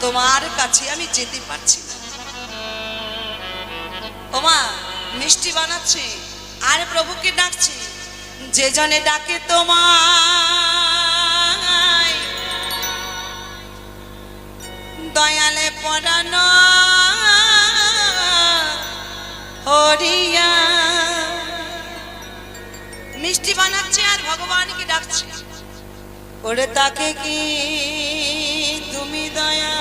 S1: তোমার কাছে আমি যেতে পারছি না। ওমা মিষ্টি বানাচ্ছে আর প্রভুকে ডাকছে, যে জনে ডাকে তোমায় দয়ালে পরানো হরিয়া। মিষ্টি বানাচ্ছে আর ভগবানকে ডাকছে, ওরে তাকে কি তুমি দয়া